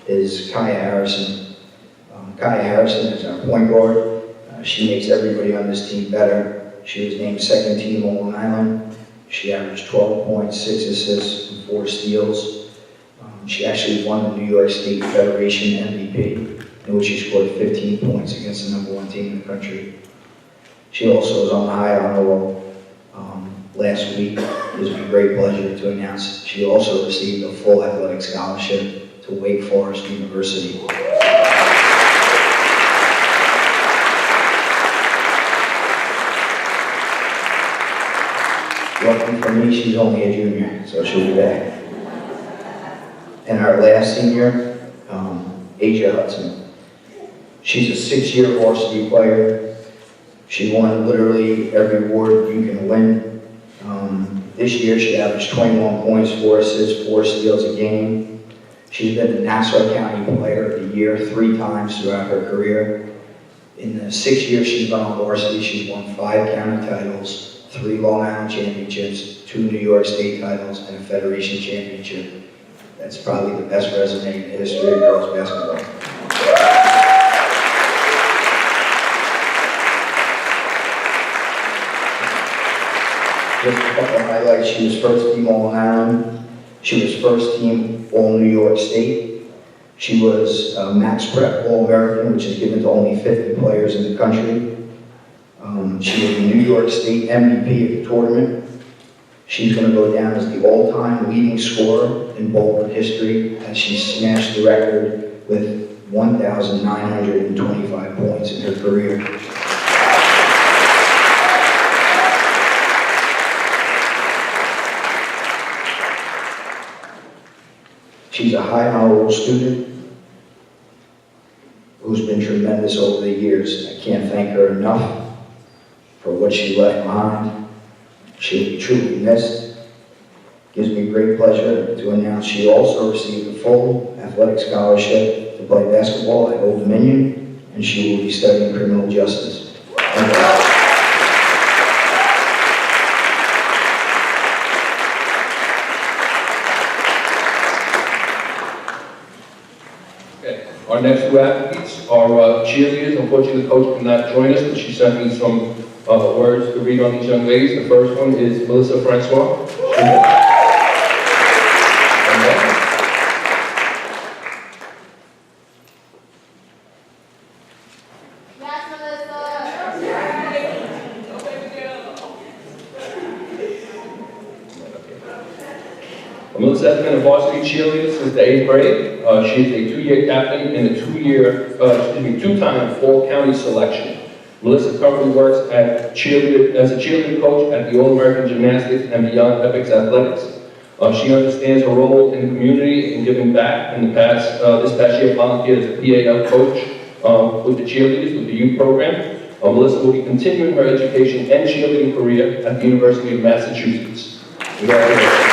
is Kaya Harrison. Kaya Harrison is our point guard. She makes everybody on this team better. She was named second team Long Island. She averaged 12 points, 6 assists, and 4 steals. She actually won the New York State Federation MVP, in which she scored 15 points against the #1 team in the country. She also was on the high honor roll. Last week, it was a great pleasure to announce she also received a full athletic scholarship to Wake Forest University. Lucky for me, she's only a junior, so she'll be back. And our last senior, Asia Hudson. She's a 6-year varsity player. She won literally every award you can win. This year she averaged 21 points, 4 assists, 4 steals a game. She's been the Nassau County Player of the Year 3 times throughout her career. In the 6 years she's been on varsity, she's won 5 county titles, 3 Long Island championships, 2 New York State titles, and a Federation championship. That's probably the best resume in the history of girls basketball. Just a couple of highlights. She was first team Long Island. She was first team All New York State. She was Max Prep All-American, which is given to only 50 players in the country. She was the New York State MVP of the tournament. She's going to go down as the all-time leading scorer in Baldwin history, as she smashed the record with 1,925 points in her career. She's a high honor roll student who's been tremendous over the years. I can't thank her enough for what she left behind. She'll be truly missed. Gives me great pleasure to announce she also received a full athletic scholarship to play basketball at Old Dominion, and she will be studying criminal justice. Our next 2 athletes are cheerleaders. Unfortunately, the coach could not join us, but she sent me some words to read on these young ladies. The first one is Melissa Francois. Melissa has been a varsity cheerleader since the 8th grade. She is a 2-year captain and a two-time Fall County selection. Melissa currently works as a cheerleader coach at the All-American Gymnastics and Beyond Epics Athletics. She understands her role in the community and giving back. In the past, this past year, volunteered as a PAL coach with the cheerleaders, with the youth program. Melissa will be continuing her education and cheerleading career at the University of Massachusetts. Congratulations.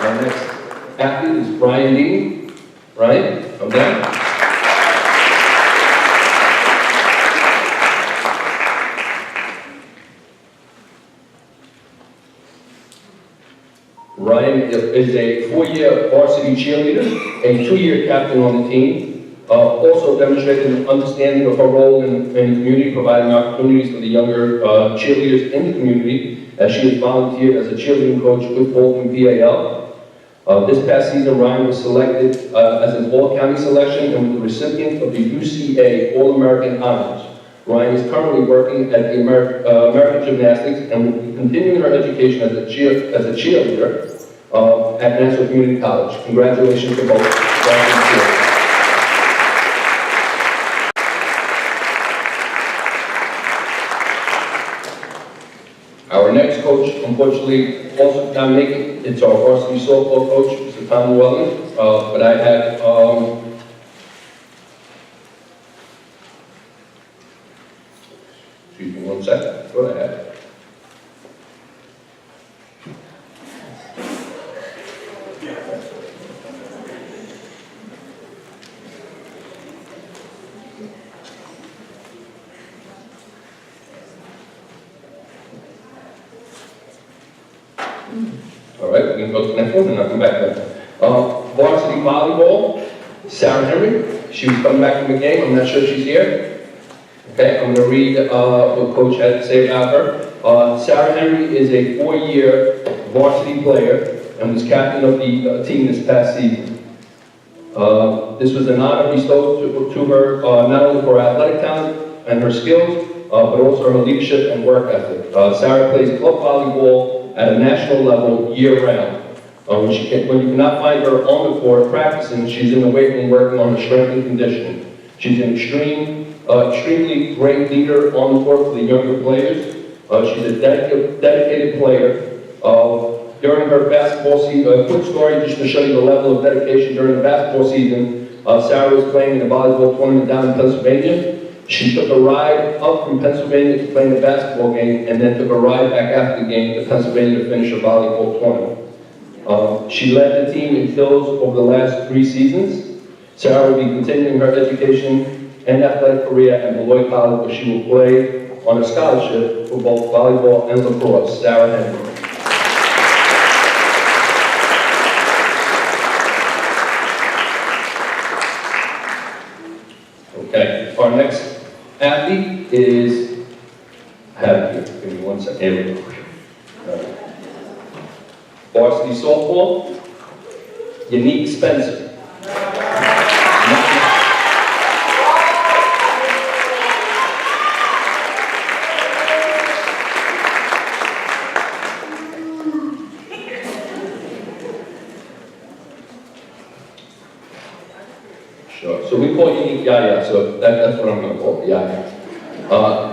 Our next athlete is Brian Dean. Brian, come down. Ryan is a 4-year varsity cheerleader, a 2-year captain on the team, also demonstrating an understanding of her role in the community, providing opportunities for the younger cheerleaders in the community, as she has volunteered as a cheerleading coach with Baldwin PAL. This past season, Ryan was selected as an all-county selection and was the recipient of the UCA All-American Honors. Ryan is currently working at the American Gymnastics and will be continuing her education as a cheerleader at Nassau Community College. Congratulations to both. Our next coach, unfortunately, also did not make it. It's our varsity softball coach, Mr. Tom Llewellyn. But I had, excuse me 1 second, go ahead. All right, we're going to go to the next one and I'll come back then. Varsity volleyball, Sarah Henry. She was coming back from the game. I'm not sure she's here. Okay, I'm going to read what Coach had to say about her. Sarah Henry is a 4-year varsity player and was captain of the team this past season. This was an honor bestowed to her not only for her athletic talent and her skills, but also her leadership and work ethic. Sarah plays club volleyball at a national level year-round. When you cannot find her on the court practicing, she's in the weight room working on her strength and conditioning. She's an extremely great leader on the court for the younger players. She's a dedicated player. During her basketball season, a quick story just to show you the level of dedication during the basketball season. Sarah was playing in a volleyball tournament down in Pennsylvania. She took a ride up from Pennsylvania to play in the basketball game and then took a ride back after the game to Pennsylvania to finish her volleyball tournament. She led the team in kills over the last 3 seasons. Sarah will be continuing her education and athletic career at Beloit College, where she will play on a scholarship for both volleyball and lacrosse. Sarah Henry. Okay, our next athlete is, give me 1 second, here we go. Varsity softball, Unique Spencer. Sure, so we call Unique Yaya, so that's what I'm going to call it, Yaya.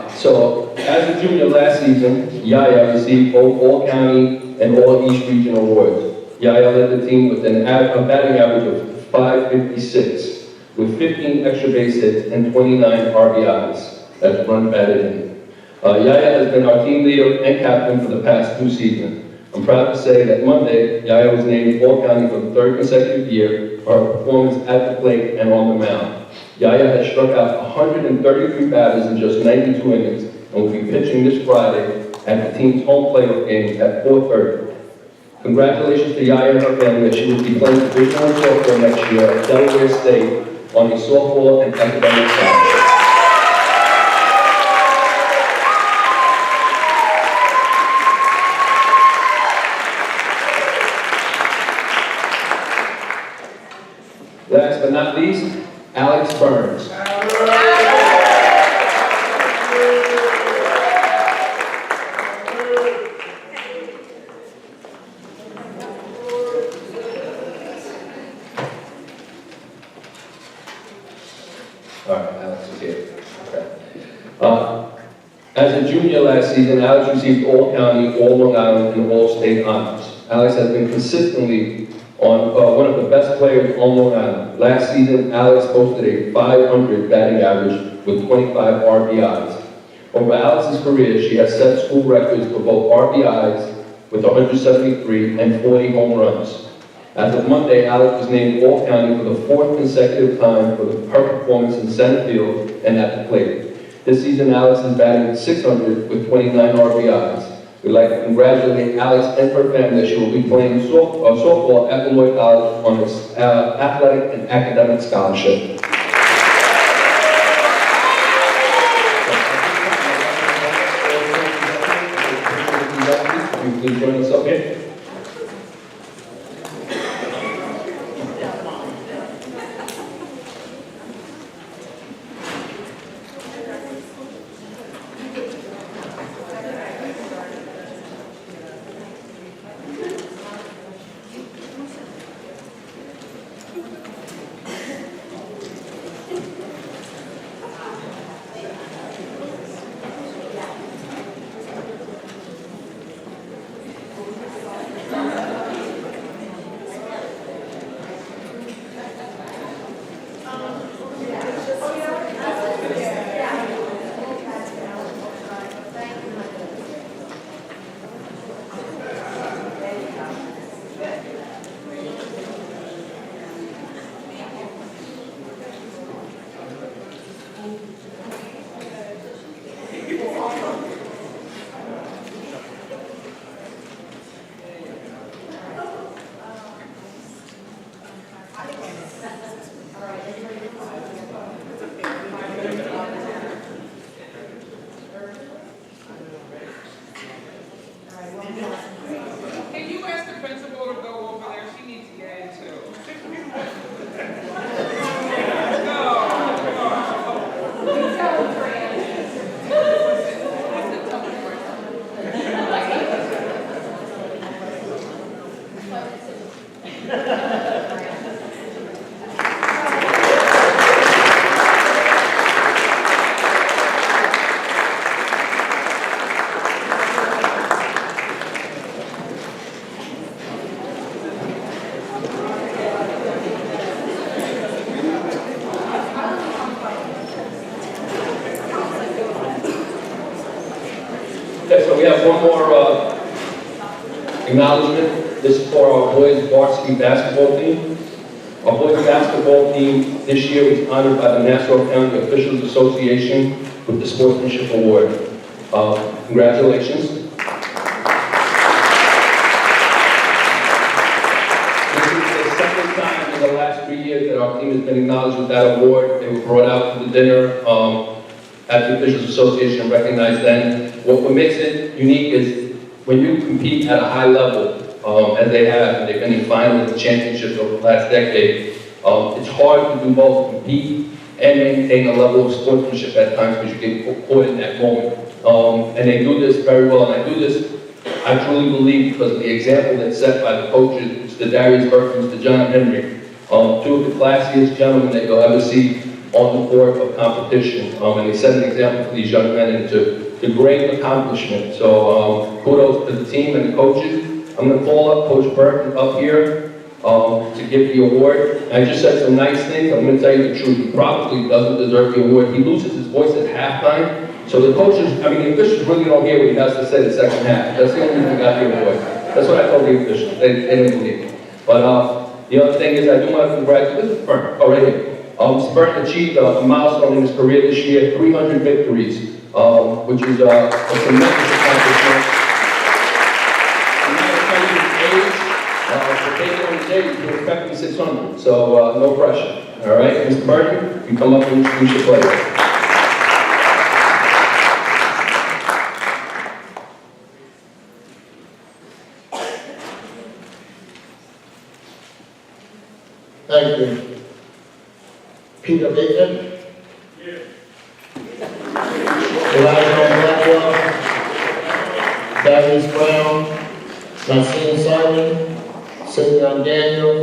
So, as a junior last season, Yaya received both All-County and All-East Region awards. Yaya led the team with a batting average of .556, with 15 extra base hits and 29 RBIs. That's run batted in. Yaya has been our team leader and captain for the past 2 seasons. I'm proud to say that Monday, Yaya was named All-County for the 3rd consecutive year for her performance at the plate and on the mound. Yaya has struck out 133 batters in just 92 innings and will be pitching this Friday at the team's home playoff game at 4:30. Congratulations to Yaya and her family that she will be playing divisional softball next year at Delaware State on the softball and academic side. Last but not least, Alex Burns. All right, Alex is here. Okay. As a junior last season, Alex received all-county, all-Long Island, and all-state honors. Alex has been consistently on one of the best players on Long Island. Last season, Alex posted a 500 batting average with 25 RBIs. Over Alex's career, she has set school records for both RBIs with 173 and 40 home runs. As of Monday, Alex was named All-County for the 4th consecutive time for her performance in center field and at the plate. This season, Alex is batting 600 with 29 RBIs. We'd like to congratulate Alex and her family. She will be playing softball at Beloit College on its athletic and academic scholarship. Please join us up here. Can you ask the principal to go over there? She needs to get in too. Okay, so we have one more acknowledgement. This is for our boys varsity basketball team. Our boys basketball team this year was honored by the Nassau County Officials Association with the Sportsmanship Award. Congratulations. This is the second time in the last 3 years that our team has been acknowledged with that award. They were brought out to the dinner at the Officials Association and recognized then. What makes it unique is when you compete at a high level, as they have, and they've been in finals and championships over the last decade, it's hard to do both, compete and maintain a level of sportsmanship at times because you get caught in that moment. And they do this very well, and I do this, I truly believe, because of the example that's set by the coaches, Mr. Darius Burke and Mr. John Henry, two of the classiest gentlemen that you'll ever see on the court of competition. And they set an example for these young men, and it's a great accomplishment. So kudos to the team and the coaches. I'm going to call up Coach Burke up here to give the award. I just said some nice things. I'm going to tell you the truth. He probably doesn't deserve the award. He loses his voice at halftime. So the coaches, I mean, the officials really don't hear what he has to say the second half. That's the only reason he got the award. That's what I told the officials. They didn't believe it. But the other thing is I do want to congratulate, this is Burke, right here. Mr. Burke achieved a milestone in his career this year, 300 victories, which is a tremendous accomplishment. I'm not going to tell you his age, but based on his age, he's expecting 600, so no pressure. All right, Mr. Burton, you come up and introduce your player. Thank you. Peter Bateman. Elijah Blackwell. Darius Brown. Nassim Simon. Sidney Daniel.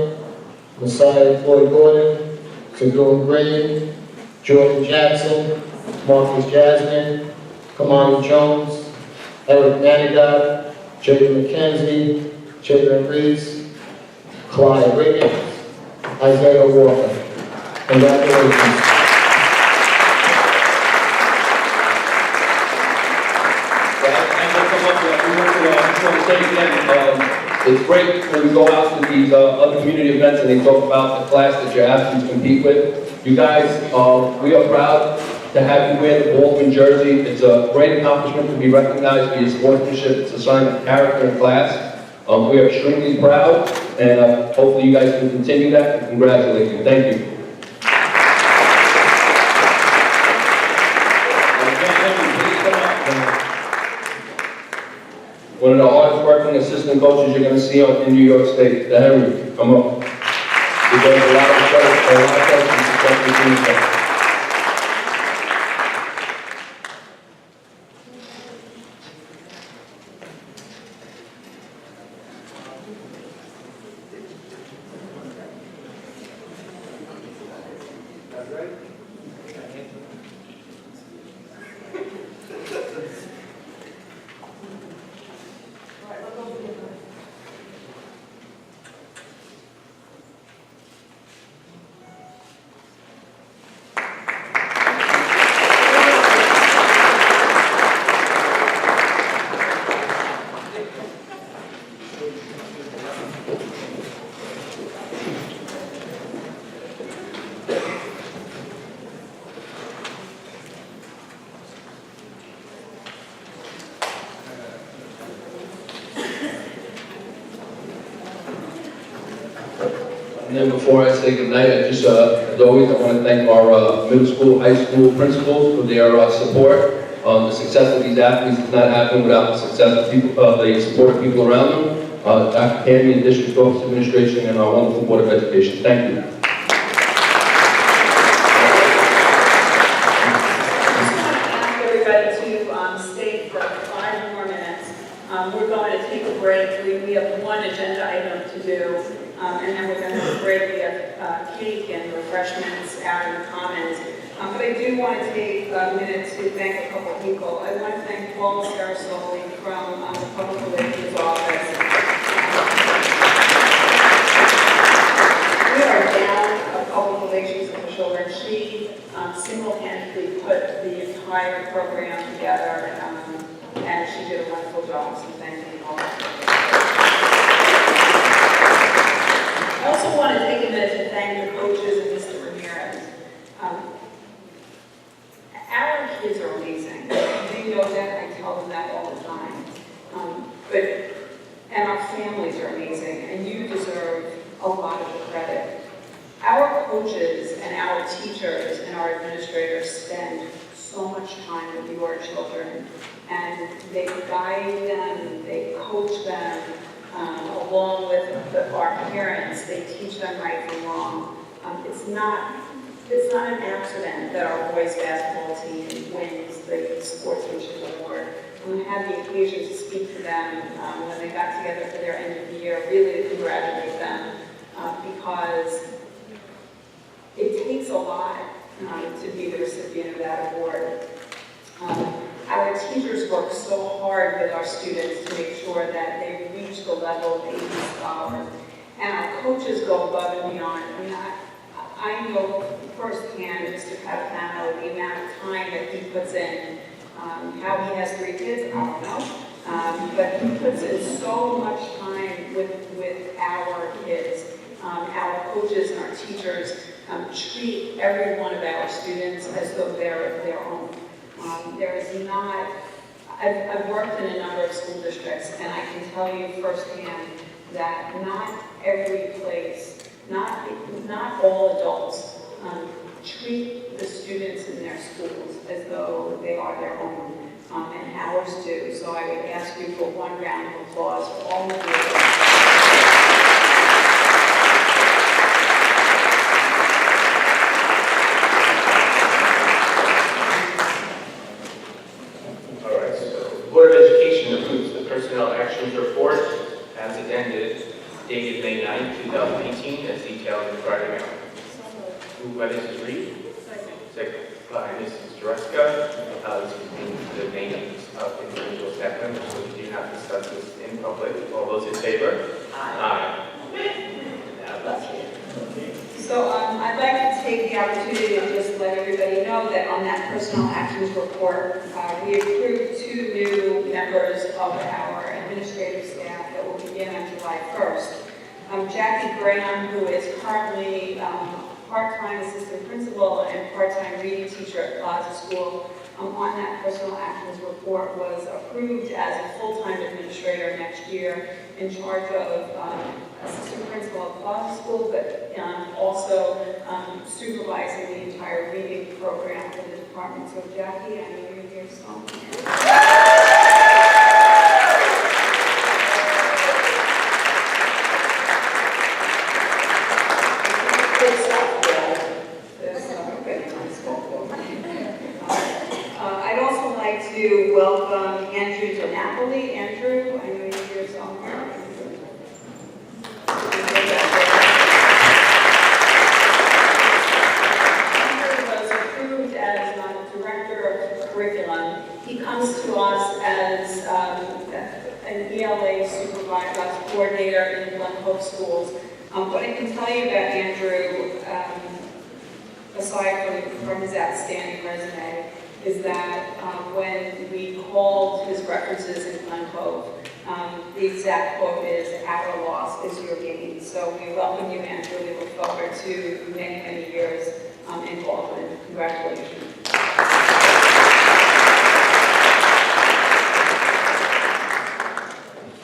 Messiah Floyd Gordon. Sador Green. Jordan Jackson. Marcus Jasmine. Kamani Jones. Eric Manigat. Jaden McKenzie. Jaden Reese. Clyde Riggins. Isaiah Walker. Congratulations. It's great when we go out to these other community events and they talk about the class that your athletes compete with. You guys, we are proud to have you wear the Baldwin jersey. It's a great accomplishment to be recognized for your sportsmanship. It's a sign of character in class. We are extremely proud, and hopefully you guys can continue that, and congratulate you. Thank you. One of the hardest working assistant coaches you're going to see in New York State, the Henry, come up. He does a lot of stuff, a lot of successful. And then before I say goodnight, as always, I want to thank our middle school, high school principals for their support. The success of these athletes does not happen without the success of people, the support of people around them. Dr. Candy and District Office Administration and our wonderful Board of Education. Thank you. Stay for 5 more minutes. We're going to take a break. We have one agenda item to do, and then we're going to have a break. We have cake and refreshments out in the commons. But I do want to take a minute to thank a couple of people. I want to thank Paul Sarasoli from the Public Relations Office. We are down a public relations official, and she single-handedly put the entire program together, and she did a wonderful job, so thank you all. I also want to take a minute to thank the coaches and Mr. Ramirez. Our kids are amazing. They know that. I tell them that all the time. And our families are amazing, and you deserve a lot of the credit. Our coaches and our teachers and our administrators spend so much time with your children, and they guide them, they coach them, along with our parents. They teach them right from wrong. It's not an accident that our boys basketball team wins the sportsmanship award. We had the occasion to speak to them when they got together for their end of the year, really to congratulate them, because it takes a lot to be the recipient of that award. Our teachers work so hard with our students to make sure that they reach the level of A+ scholars. And our coaches go above and beyond. I mean, I know firsthand, Mr. Capitano, the amount of time that he puts in. How he has 3 kids, I don't know. But he puts in so much time with our kids. Our coaches and our teachers treat every one of our students as though they're their own. There is not, I've worked in a number of school districts, and I can tell you firsthand that not every place not all adults treat the students in their schools as though they are their own, and ours do. So I would ask you for one round of applause for all of you. All right, so the Board of Education approves the Personnel Actions Report as ended, dated May 9, 2018, as detailed in the Friday mail. Moved by Mrs. Reed. Second by Mrs. Dreska. This contains the names of individual staff members, so we do not discuss this in public. All those in favor? Aye. Now, that's it. So I'd like to take the opportunity to just let everybody know that on that Personnel Actions Report, we approved 2 new members of our administrative staff that will begin on July 1st. Jackie Graham, who is currently part-time assistant principal and part-time reading teacher at Plaza School, on that Personnel Actions Report was approved as a full-time administrator next year in charge of assistant principal at Plaza School, but also supervising the entire reading program for the department. So Jackie, I know you're here, so. I'd also like to welcome Andrew DiNapoli. Andrew, I know you're here somewhere. Andrew was approved as Director of Curriculum. He comes to us as an ELA supervisor, coordinator in Glen Hope Schools. What I can tell you about Andrew, aside from his outstanding resume, is that when we called his references in Glen Hope, the exact quote is, "Our loss is your gain." So we welcome you, Andrew. We look forward to many, many years in Baldwin. Congratulations.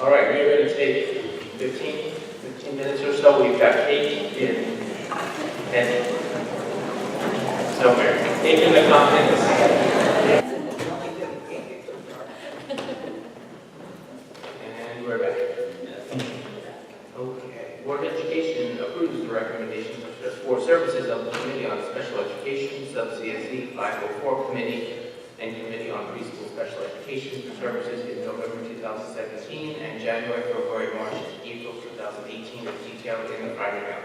All right, we are going to take 15 minutes or so. We've got cake and somewhere. Cake in the comments. And we're back. Okay. Board of Education approves the recommendations for services of the Committee on Special Education, sub-CSE 504 Committee, and Committee on Preschool Special Education for services in November 2017 and January, February, March, and April 2018 as detailed in the Friday mail.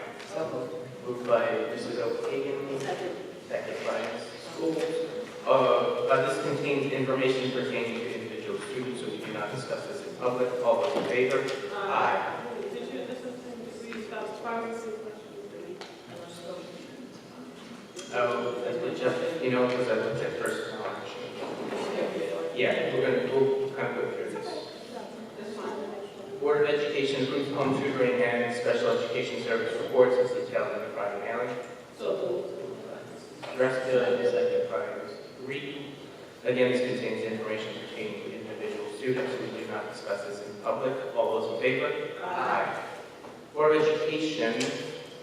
Moved by Mrs. O'Hagan, second by Mrs. Schools. This contains information pertaining to individual students, so we do not discuss this in public. All those in favor? Aye. Oh, that's just, because I looked at personnel action. Yeah, we'll kind of go through this. Board of Education approves home tutoring and special education service reports as detailed in the Friday mailing. Dreska, second by Reed. Again, this contains information pertaining to individual students. We do not discuss this in public. All those in favor? Aye. Board of Education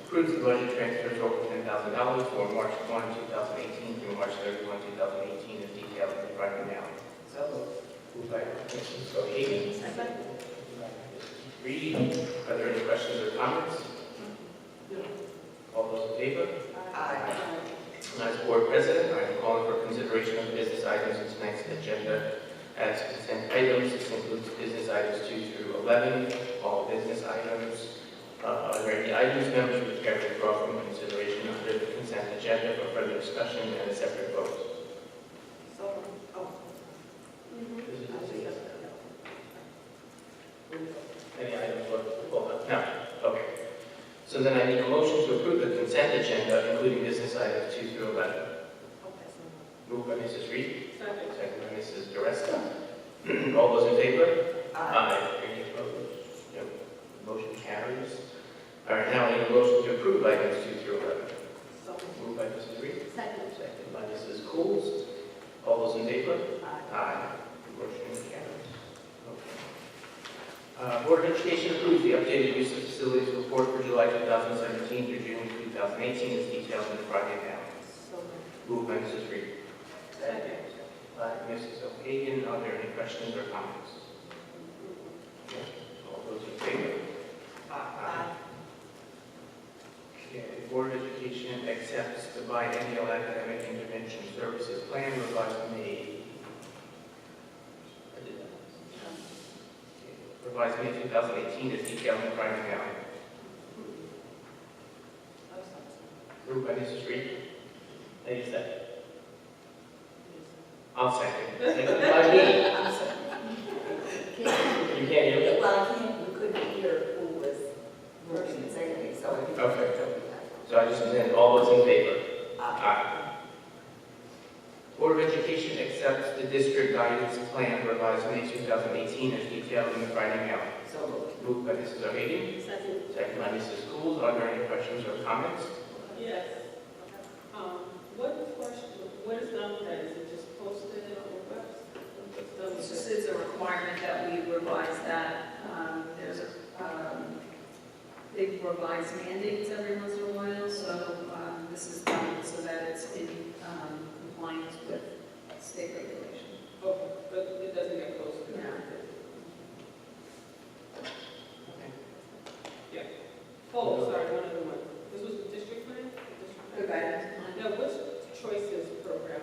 approves the budget transfers over $10,000 for March 1, 2018 through March 31, 2018 as detailed in the Friday mailing. Moved by Mrs. O'Hagan. Reed. Are there any questions or comments? All those in favor? Aye. As Board President, I am calling for consideration of business items in tonight's agenda as consent items. This includes business items 2 through 11, all business items. Are there any items members would care to draw from consideration under the consent agenda for further discussion and a separate vote? Any items for hold on? No. Okay. So then I need a motion to approve the consent agenda, including business items 2 through 11. Moved by Mrs. Reed. Second by Mrs. Dreska. All those in favor? Aye. Any opposed? No. Motion carries. All right, now I need a motion to approve items 2 through 11. Moved by Mrs. Reed. Second by Mrs. Coles. All those in favor? Aye. Motion carries. Okay. Board of Education approves the updated use of facilities report for July 2017 through June 2018 as detailed in the Friday mailing. Moved by Mrs. Reed. Second. By Mrs. O'Hagan. Are there any questions or comments? Yes. All those in favor? Aye. Okay. Board of Education accepts the biennial academic intervention services plan revised May. Revised May 2018 as detailed in the Friday mailing. Moved by Mrs. Reed. Lady second. I'll second. Second by me. You can't hear me? Well, I can't, we couldn't hear who was moving and saying, so. Okay. So I just said all those in favor? Aye. Board of Education accepts the district guidance plan revised May 2018 as detailed in the Friday mailing. So moved. Moved by Mrs. O'Hagan. Second. Second by Mrs. Schools. Are there any questions or comments? Yes. What is done with that? Is it just posted on the website? What's done with It's it? just, it's a requirement that we revise that. There's a big revised mandates every once in a while, so this is done so that it's in compliance with state regulation. Okay, but it doesn't get posted? No. Yeah. Oh, sorry, one other one. This was the district plan? The guidance plan. Now, what's Choices program?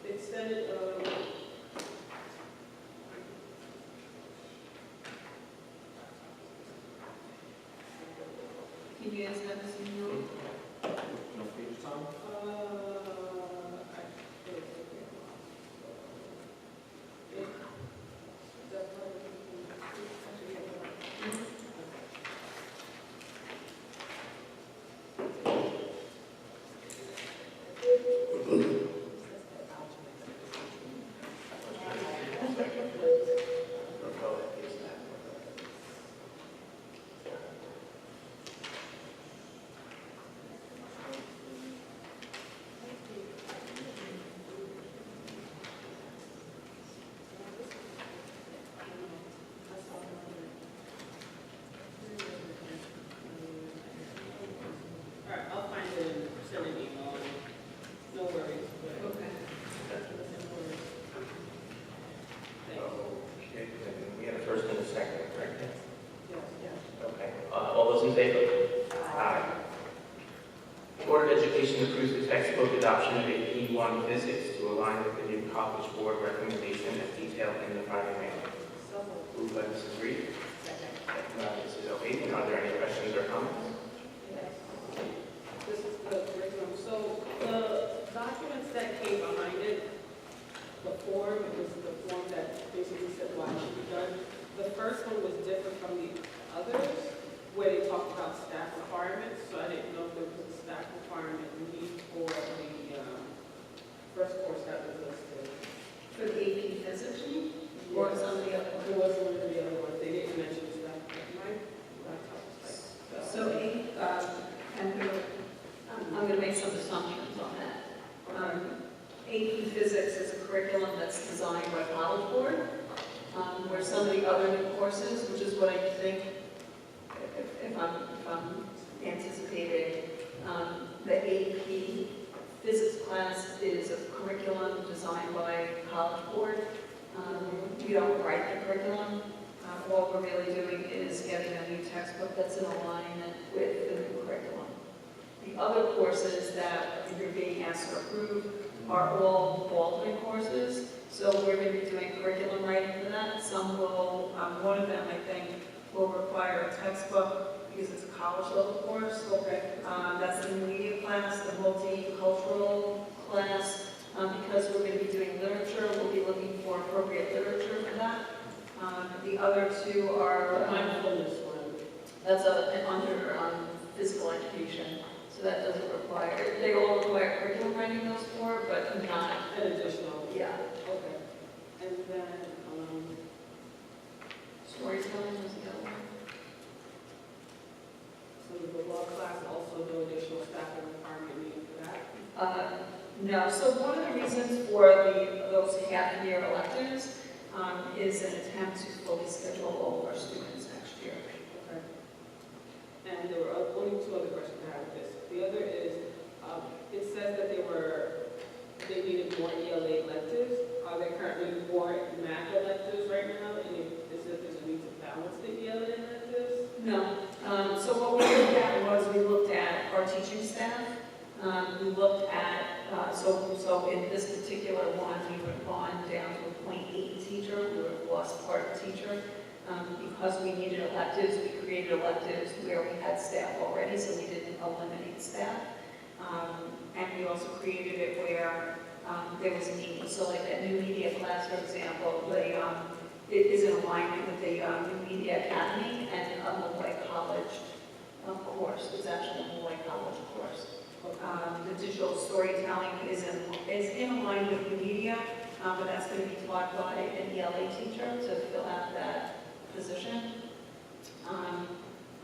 Extended, Can you guys have this email? I All right, I'll find it and send an email. No worries. Okay. Okay, we had a first and a second, correct? Yes. Okay. All those in favor? Aye. Board of Education approves the textbook adoption of AP1 Physics to align with the new College Board recommendation as detailed in the Friday mailing. Moved by Mrs. Reed. Second by Mrs. O'Hagan. Are there any questions or comments? This is the curriculum. So the documents that came behind it, the form, it was the form that basically said why it should be done. The first one was different from the others, where they talked about staff requirements. So I didn't know if there was a staff requirement need for the first course that was listed. For the AP physics, or some of the other ones? There wasn't one of the other ones. They didn't mention staff. My laptop was like, So, I'm going to make some assumptions on that. AP Physics is a curriculum that's designed by College Board, where some of the other new courses, which is what I think, if I'm anticipating, the AP Physics class is a curriculum designed by College Board. We don't write the curriculum. What we're really doing is getting a new textbook that's in alignment with the new curriculum. The other courses that you're being asked to approve are all Baldwin courses, so we're going to be doing curriculum writing for that. Some will, one of them, I think, will require a textbook because it's a college level course. okay. That's the media class, the multicultural class. Because we're going to be doing literature, we'll be looking for appropriate literature for that. The other two are, Mindfulness one. that's under physical education, so that doesn't require, they all require curriculum writing those for, but not, An additional. yeah. Okay. And then, Storytelling was the other one. so the law class, also no additional staffing requirement needed for that? No, so one of the reasons for those half-year electives is an attempt to fully schedule all of our students next year. Okay. And there were only two other questions I have with this. The other is, it says that they needed more ELA electives. Are there currently more math electives right now? And if this is, there's a need to balance the ELA electives? No. So what we looked at was we looked at our teaching staff. We looked at, so in this particular one, we would have gone down to a .8 teacher. We would have lost part of a teacher. Because we needed electives, we created electives where we had staff already, so we didn't eliminate staff. And we also created it where there was a need. So like that new media class, for example, it is in alignment with the New Media Academy and a Malloy College course. It's actually a Malloy College course. The digital storytelling is in alignment with New Media, but that's going to be taught by an ELA teacher to fill out that position.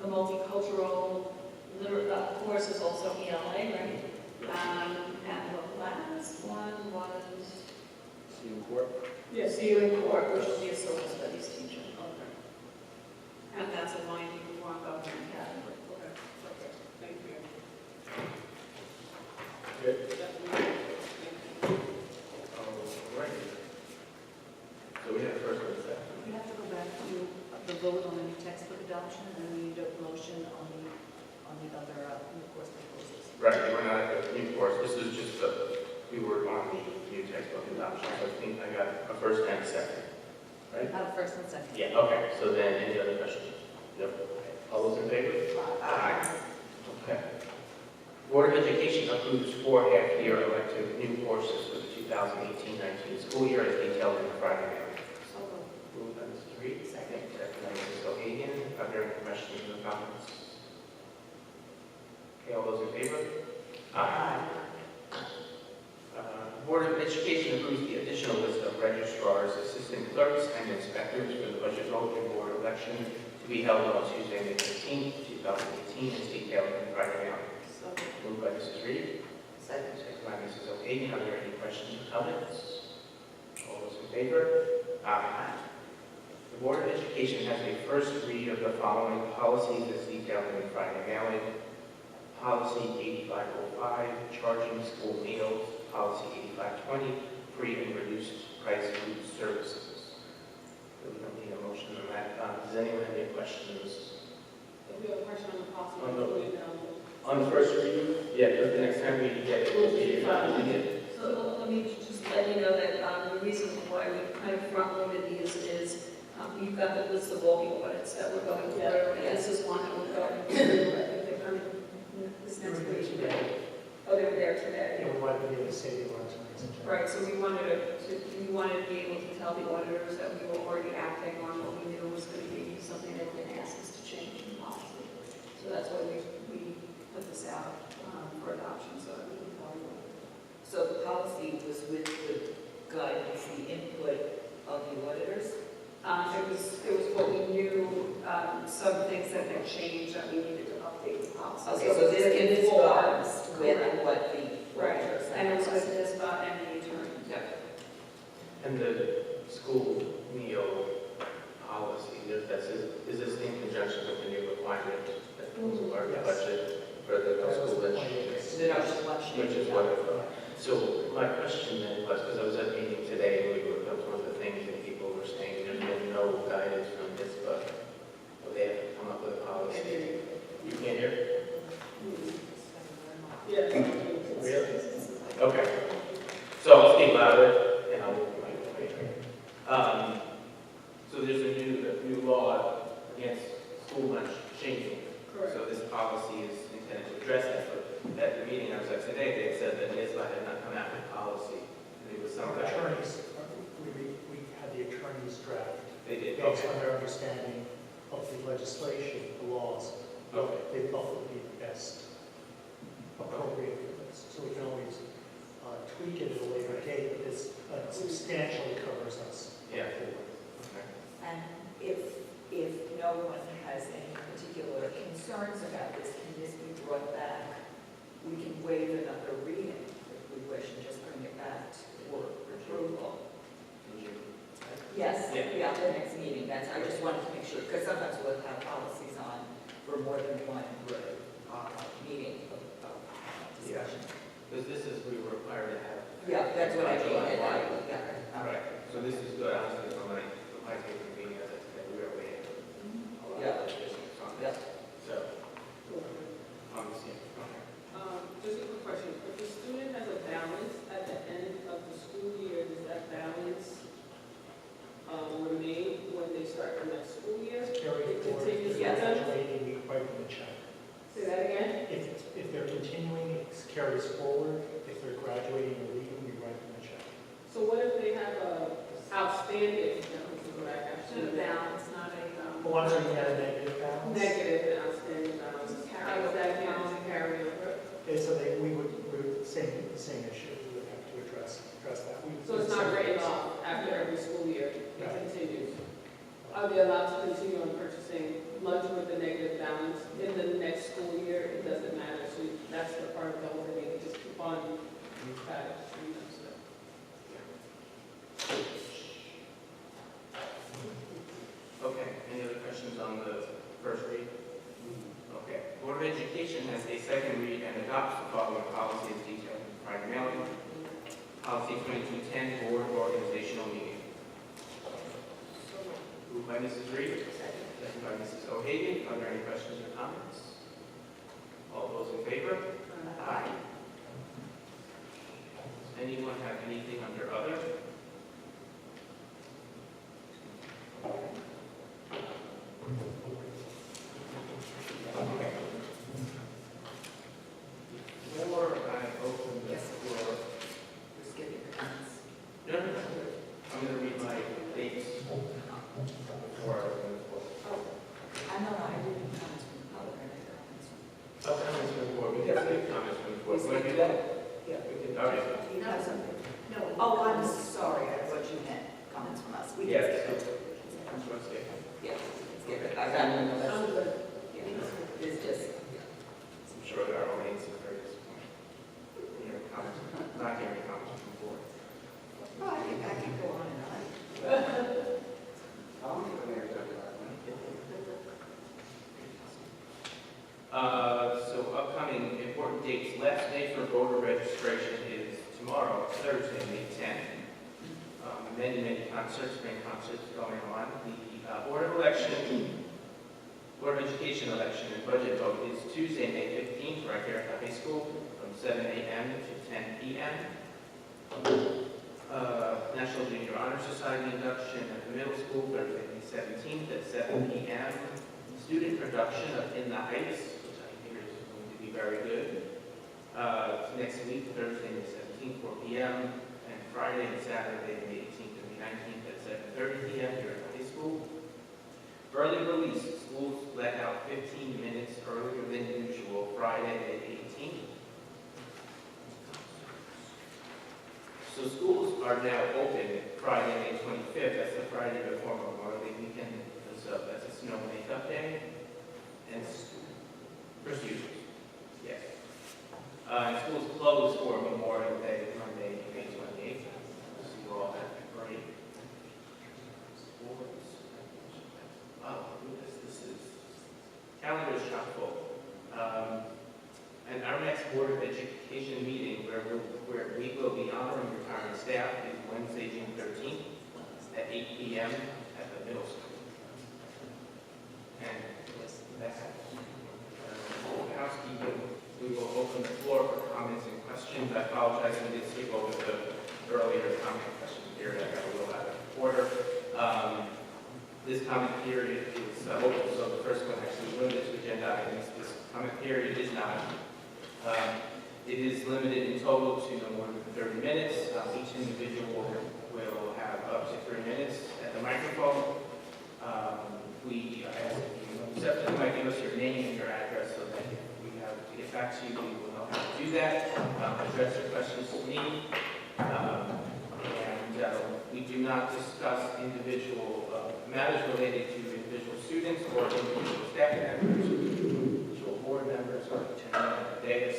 The multicultural course is also ELA, right? And the last one was CU in court, which will be a social studies teacher. Okay. And that's aligned with one government academy. Okay. Okay. Thank you. Good. That's me. Thank you. All right. So we have first and second. We have to go back to the vote on the new textbook adoption, and then we need a motion on the other new course proposals. Right, we're not at the new course. This is just we were on the new textbook adoption. So I think I got a first and a second. Right? First and second. Yeah. Okay. So then, any other questions? Yep. All those in favor? Aye. Okay. Board of Education approves 4 half-year elective new courses for the 2018-19 school year as detailed in the Friday mailing. So Moved by Mrs. Reed, second by Mrs. O'Hagan. Are there any questions or comments? Okay, all those in favor? Aye. Board of Education approves the additional list of registrars, assistant clerks, and inspectors for the budget vote and board election to be held on Tuesday, May 15th, 2018, as detailed in the Friday mailing. Moved by Mrs. Reed. Second by Mrs. O'Hagan. Are there any questions or comments? All those in favor? Aye. The Board of Education has a first read of the following policies as detailed in the Friday mailing. Policy 8505, charging school meals. Policy 8520, free and reduced price food services. So we don't need a motion on that. Does anyone have any questions? If you have a question on the policy, On the- put it down. On the first read? Yeah, but the next time we get it, we'll be So let me just let you know that the reason why we kind of front-loaded these is you've got the list of all the audits that we're going through. And this is one that we're going through. I think they're coming this next week. Oh, they were there today. We wanted to be able to say the words. Right, so we wanted to be able to tell the auditors that we were already acting on what we knew was going to be something that they asked us to change in policy. So that's why we put this out for adoption, so that we can follow it. So the policy was with the guidance, the input of the auditors? It was what we knew, some things that had changed that we needed to update the policy. Okay, so this conforms with what the Right, auditors and it was with said. NISBA and the attorney. And the school meal policy, is this in conjunction with the new requirement that was part of the budget for the school lunch? Which is what, so my question then was, because I was at a meeting today, that was one of the things that people were saying, there's been no guidance from this, but they have to come up with a policy. You can't hear? Yeah. Really? Okay. So I'll speak louder, and I'll move my way. So there's a new law against school lunch changing. Correct. So this policy is intended to address that, but at the meeting I was at today, they said that NISBA had not come out with policy. And it was some Our attorneys, we had the attorneys draft, They did, based okay. on their understanding of the legislation, the laws. Okay. They felt it would be the best appropriate for this. So we can always tweak it at a later date, but this substantially covers us. Yeah. forward. And if no one has any particular concerns about this, can this be brought back? We can waive another reading if we wish and just bring it back for approval. Yes, Yeah. yeah, the next meeting, that's, I just wanted to make sure, because sometimes we'll have policies on for more than one meeting of discussion. Because this is, we were required to have. Yeah, that's what I mean, July and one. yeah. Right, so this is good, honestly, from my favorite meeting, as I said, we are way ahead. A lot Yeah. of business on Yeah. this. So, okay. Just a quick question. If the student has a balance at the end of the school year, does that balance remain when they start the next school year? Carry It forward. continues If with they're them? graduating, we write them a check. Say that again? If they're continuing, it carries forward. If they're graduating or leaving, we write them a check. So what if they have a outstanding, this is what I have to balance, not a, The ones that had a negative balance. negative and outstanding balance? How does that count as a carryover? Okay, so we would the same issue, we would have to address that. So it's not written off after every school year, it No. continues? Are they allowed to continue on purchasing lunch with a negative balance in the next school year? It doesn't matter, so that's the part of the whole thing, they just keep on Okay, any other questions on the first read? Okay, Board of Education has a second read and adopts the following policy as detailed in the prior mailing. Policy 2210, Board Organizational Meeting. Moved by Mrs. Reed, second by Mrs. O'Hagan. Are there any questions or comments? All those in favor? Aye. Does anyone have anything under other? Okay. Before I open the floor, We're skipping the comments. no, I'm going to read my dates before I open the floor. I know, I didn't have comments from the public, I had comments from. Oh, comments from the board, we can skip comments from the board. We Want to skip do that? that? Yeah. We can, okay. Do you have something? no. Oh, I'm sorry, I thought you meant comments from us. We can Yes. skip it. Just want to skip. Yeah, we can skip it. I got it. I'm good. It's just, I'm sure there are only some very disappointed. Hearing comments, not hearing comments from the board. oh, I think I can go on and on. So upcoming important dates. Last day for voter registration is tomorrow, Thursday, May 10th. Many concerts, spring concerts going on. The Board of Education election and budget vote is Tuesday, May 15th, right here at the high school from 7 a.m. to 10 p.m. National Junior Honor Society induction at the middle school, Thursday, May 17th at 7 p.m. Student production of In the Heights, which I hear is going to be very good. Next week, Thursday, May 17th, 4 p.m. And Friday and Saturday, May 18th and May 19th at 7:30 p.m. here at the high school. Early release, schools let out 15 minutes earlier than usual, Friday, May 18th. So schools are now open Friday, May 25th. That's the Friday before Memorial Day weekend. So that's a snow makeup day. And for students, yes. And schools closed for Memorial Day, Monday, May 28th. So you all have a break. Oh, this is, calendar is chock full. And our next Board of Education meeting where we will be honoring retiring staff is Wednesday, June 13th at 8 p.m. at the middle school. And that's housekeeping. We will open the floor for comments and questions. I apologize, we did skip over the earlier comment question period. I got a little out of order. This comment period is open, so the first one actually limited to agenda items. This comment period is not. It is limited in total to no more than 30 minutes. Each individual will have up to 3 minutes at the microphone. We ask that you accept it, might give us your name and your address so that if we have to get back to you, we will know how to do that. Address your questions to me. We do not discuss individual matters related to individual students or individual staff members, individual board members, or attending at the dais.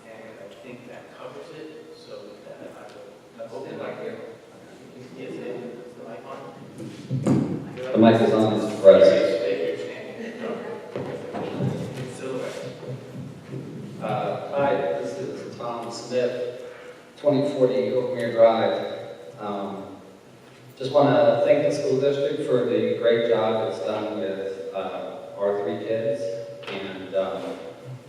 And I think that covers it. So with that, I will open my here. Yes, is the mic on? The mic is on, Mr. President. Hi, this is Tom Smith, 2040 Oakmere Drive. Just want to thank the school district for the great job it's done with our 3 kids, and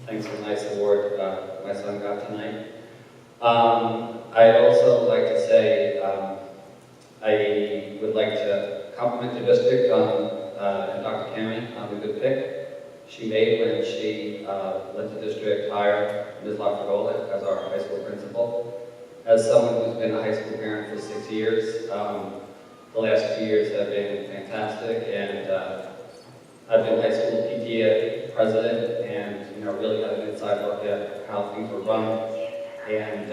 thanks for the nice award my son got tonight. I'd also like to say I would like to compliment the district on and Dr. Karen on the good pick she made when she let the district hire Ms. Lafragola as our high school principal. As someone who's been a high school parent for 6 years, the last 2 years have been fantastic, and I've been high school PTA president, and really had an inside look at how things were run, and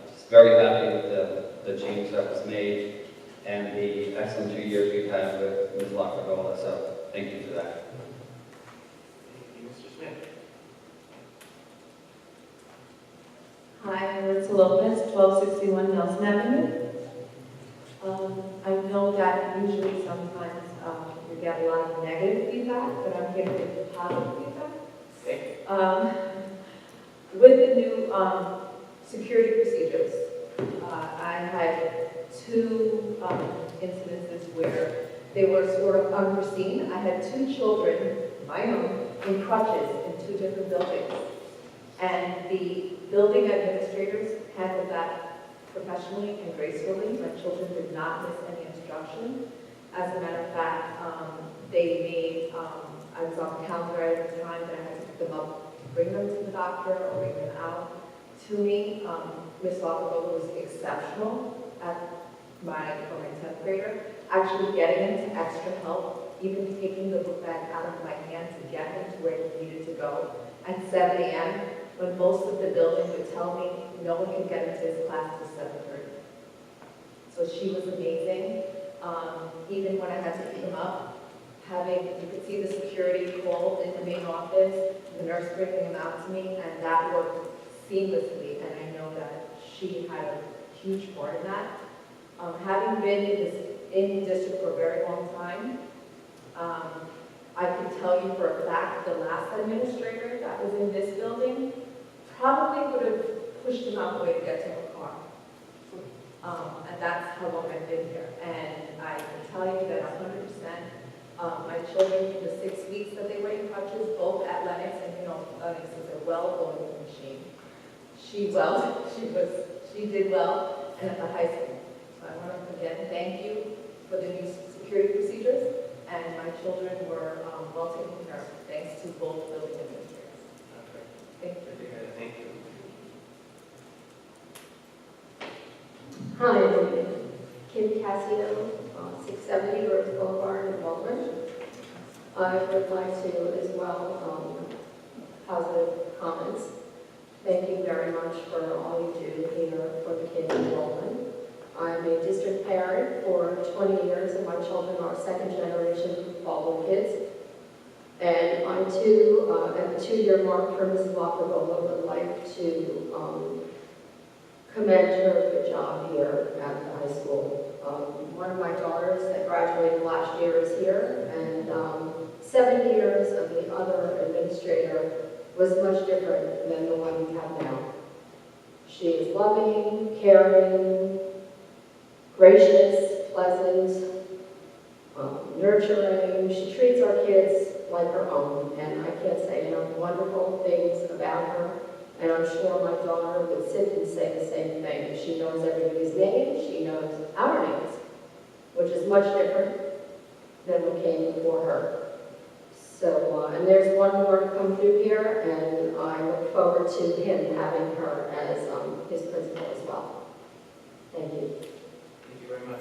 just very happy with the change that was made and the excellent 2 years we've had with Ms. Lafragola. So thank you for that. Mr. Smith. Hi, I'm Marissa Lopez, 1261 Nelson Avenue. I know that usually sometimes you get a lot of negative feedback, but I'm here to give positive feedback. With the new security procedures, I had 2 incidences where they were sort of unforeseen. I had 2 children, my own, in crutches in 2 different buildings. And the building administrators handled that professionally and gracefully. My children did not miss any instruction. As a matter of fact, they made, I was on the calendar at the time that I had to pick them up, bring them to the doctor or bring them out to me. Ms. Lafragola was exceptional at for my 10th grader, actually getting into extra help, even taking the book bag out of my hand to get him to where he needed to go at 7 a.m. when most of the building would tell me no one can get into his class till 7:30. So she was amazing. Even when I had to pick him up, you could see the security called in the main office, the nurse bringing him out to me, and that worked seamlessly, and I know that she had a huge part in that. Having been in the district for a very long time, I can tell you for a fact the last administrator that was in this building probably would have pushed him out the way to get to her car. And that's how long I've been here. And I can tell you that 100%, my children, for the 6 weeks that they were in crutches, both at Lennox, and Lennox is a well-oiled machine. She did well, and at the high school. So I want to again thank you for the new security procedures, and my children were well taken care of, thanks to both building administrators. Thank you. Thank you. Hi, I'm Kim Cassio, 670 Rose Boulevard in Baldwin. I would like to as well positive comments. Thank you very much for all you do here for the kids in Baldwin. I'm a district parent for 20 years, and my children are second-generation Baldwin kids. And I, too, at the 2-year mark for Mrs. Lafragola, would like to commend her for the job here at the high school. One of my daughters that graduated last year is here, and 7 years of the other administrator was much different than the one we have now. She is loving, caring, gracious, pleasant, nurturing. She treats our kids like her own, and I can't say enough wonderful things about her. And I'm sure my daughter would sit and say the same thing. She knows everybody's name. She knows our names, which is much different than what came before her. So, and there's one more to come through here, and I look forward to him having her as his principal as well. Thank you. Thank you very much.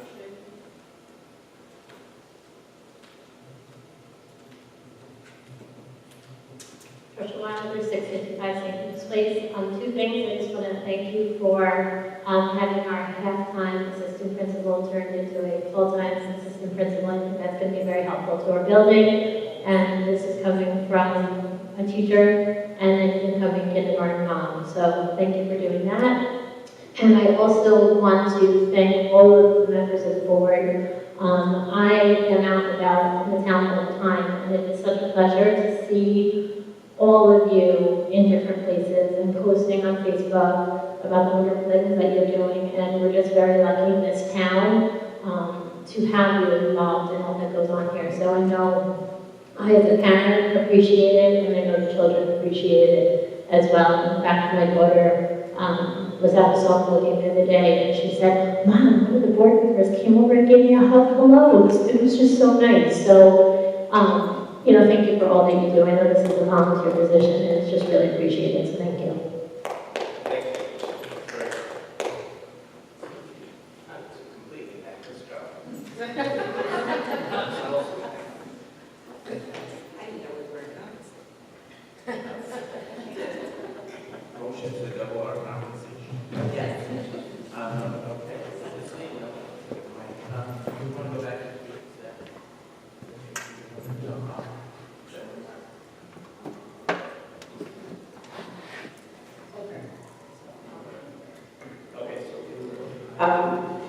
Trisha Wilder, 655 St. Luke's Place. 2 things. I just want to thank you for having our half-time assistant principal turned into a full-time assistant principal. I think that's going to be very helpful to our building. And this is coming from a teacher and an incoming kindergarten mom. So thank you for doing that. And I also want to thank all of the members of the board I am out and about in the town all the time, and it is such a pleasure to see all of you in different places and posting on Facebook about the wonderful things that you're doing, and we're just very lucky in this town to have you involved in all that goes on here. So I know I, as a parent, appreciate it, and I know the children appreciate it as well. In fact, my daughter was at the softball game the other day, and she said, "Mom, one of the board members came over and gave me a hug. Hello." It was just so nice. So, thank you for all that you do. I know this is a volunteer position, and it's just really appreciated, so thank you. Thank you. Great. Not to completely act this job. I didn't know we were done. Motion to double our compensation. Yes. Okay. We want to go back to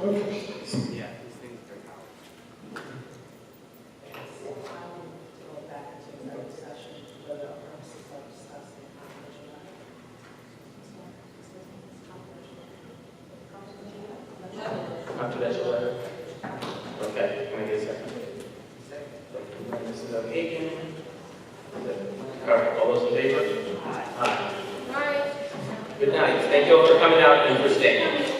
okay, so yeah, these things are out. Confidential letter. Okay, can I get a second? Mrs. O'Hagan. All right, all those in favor? Aye. Good night. Thank you all for coming out and for staying.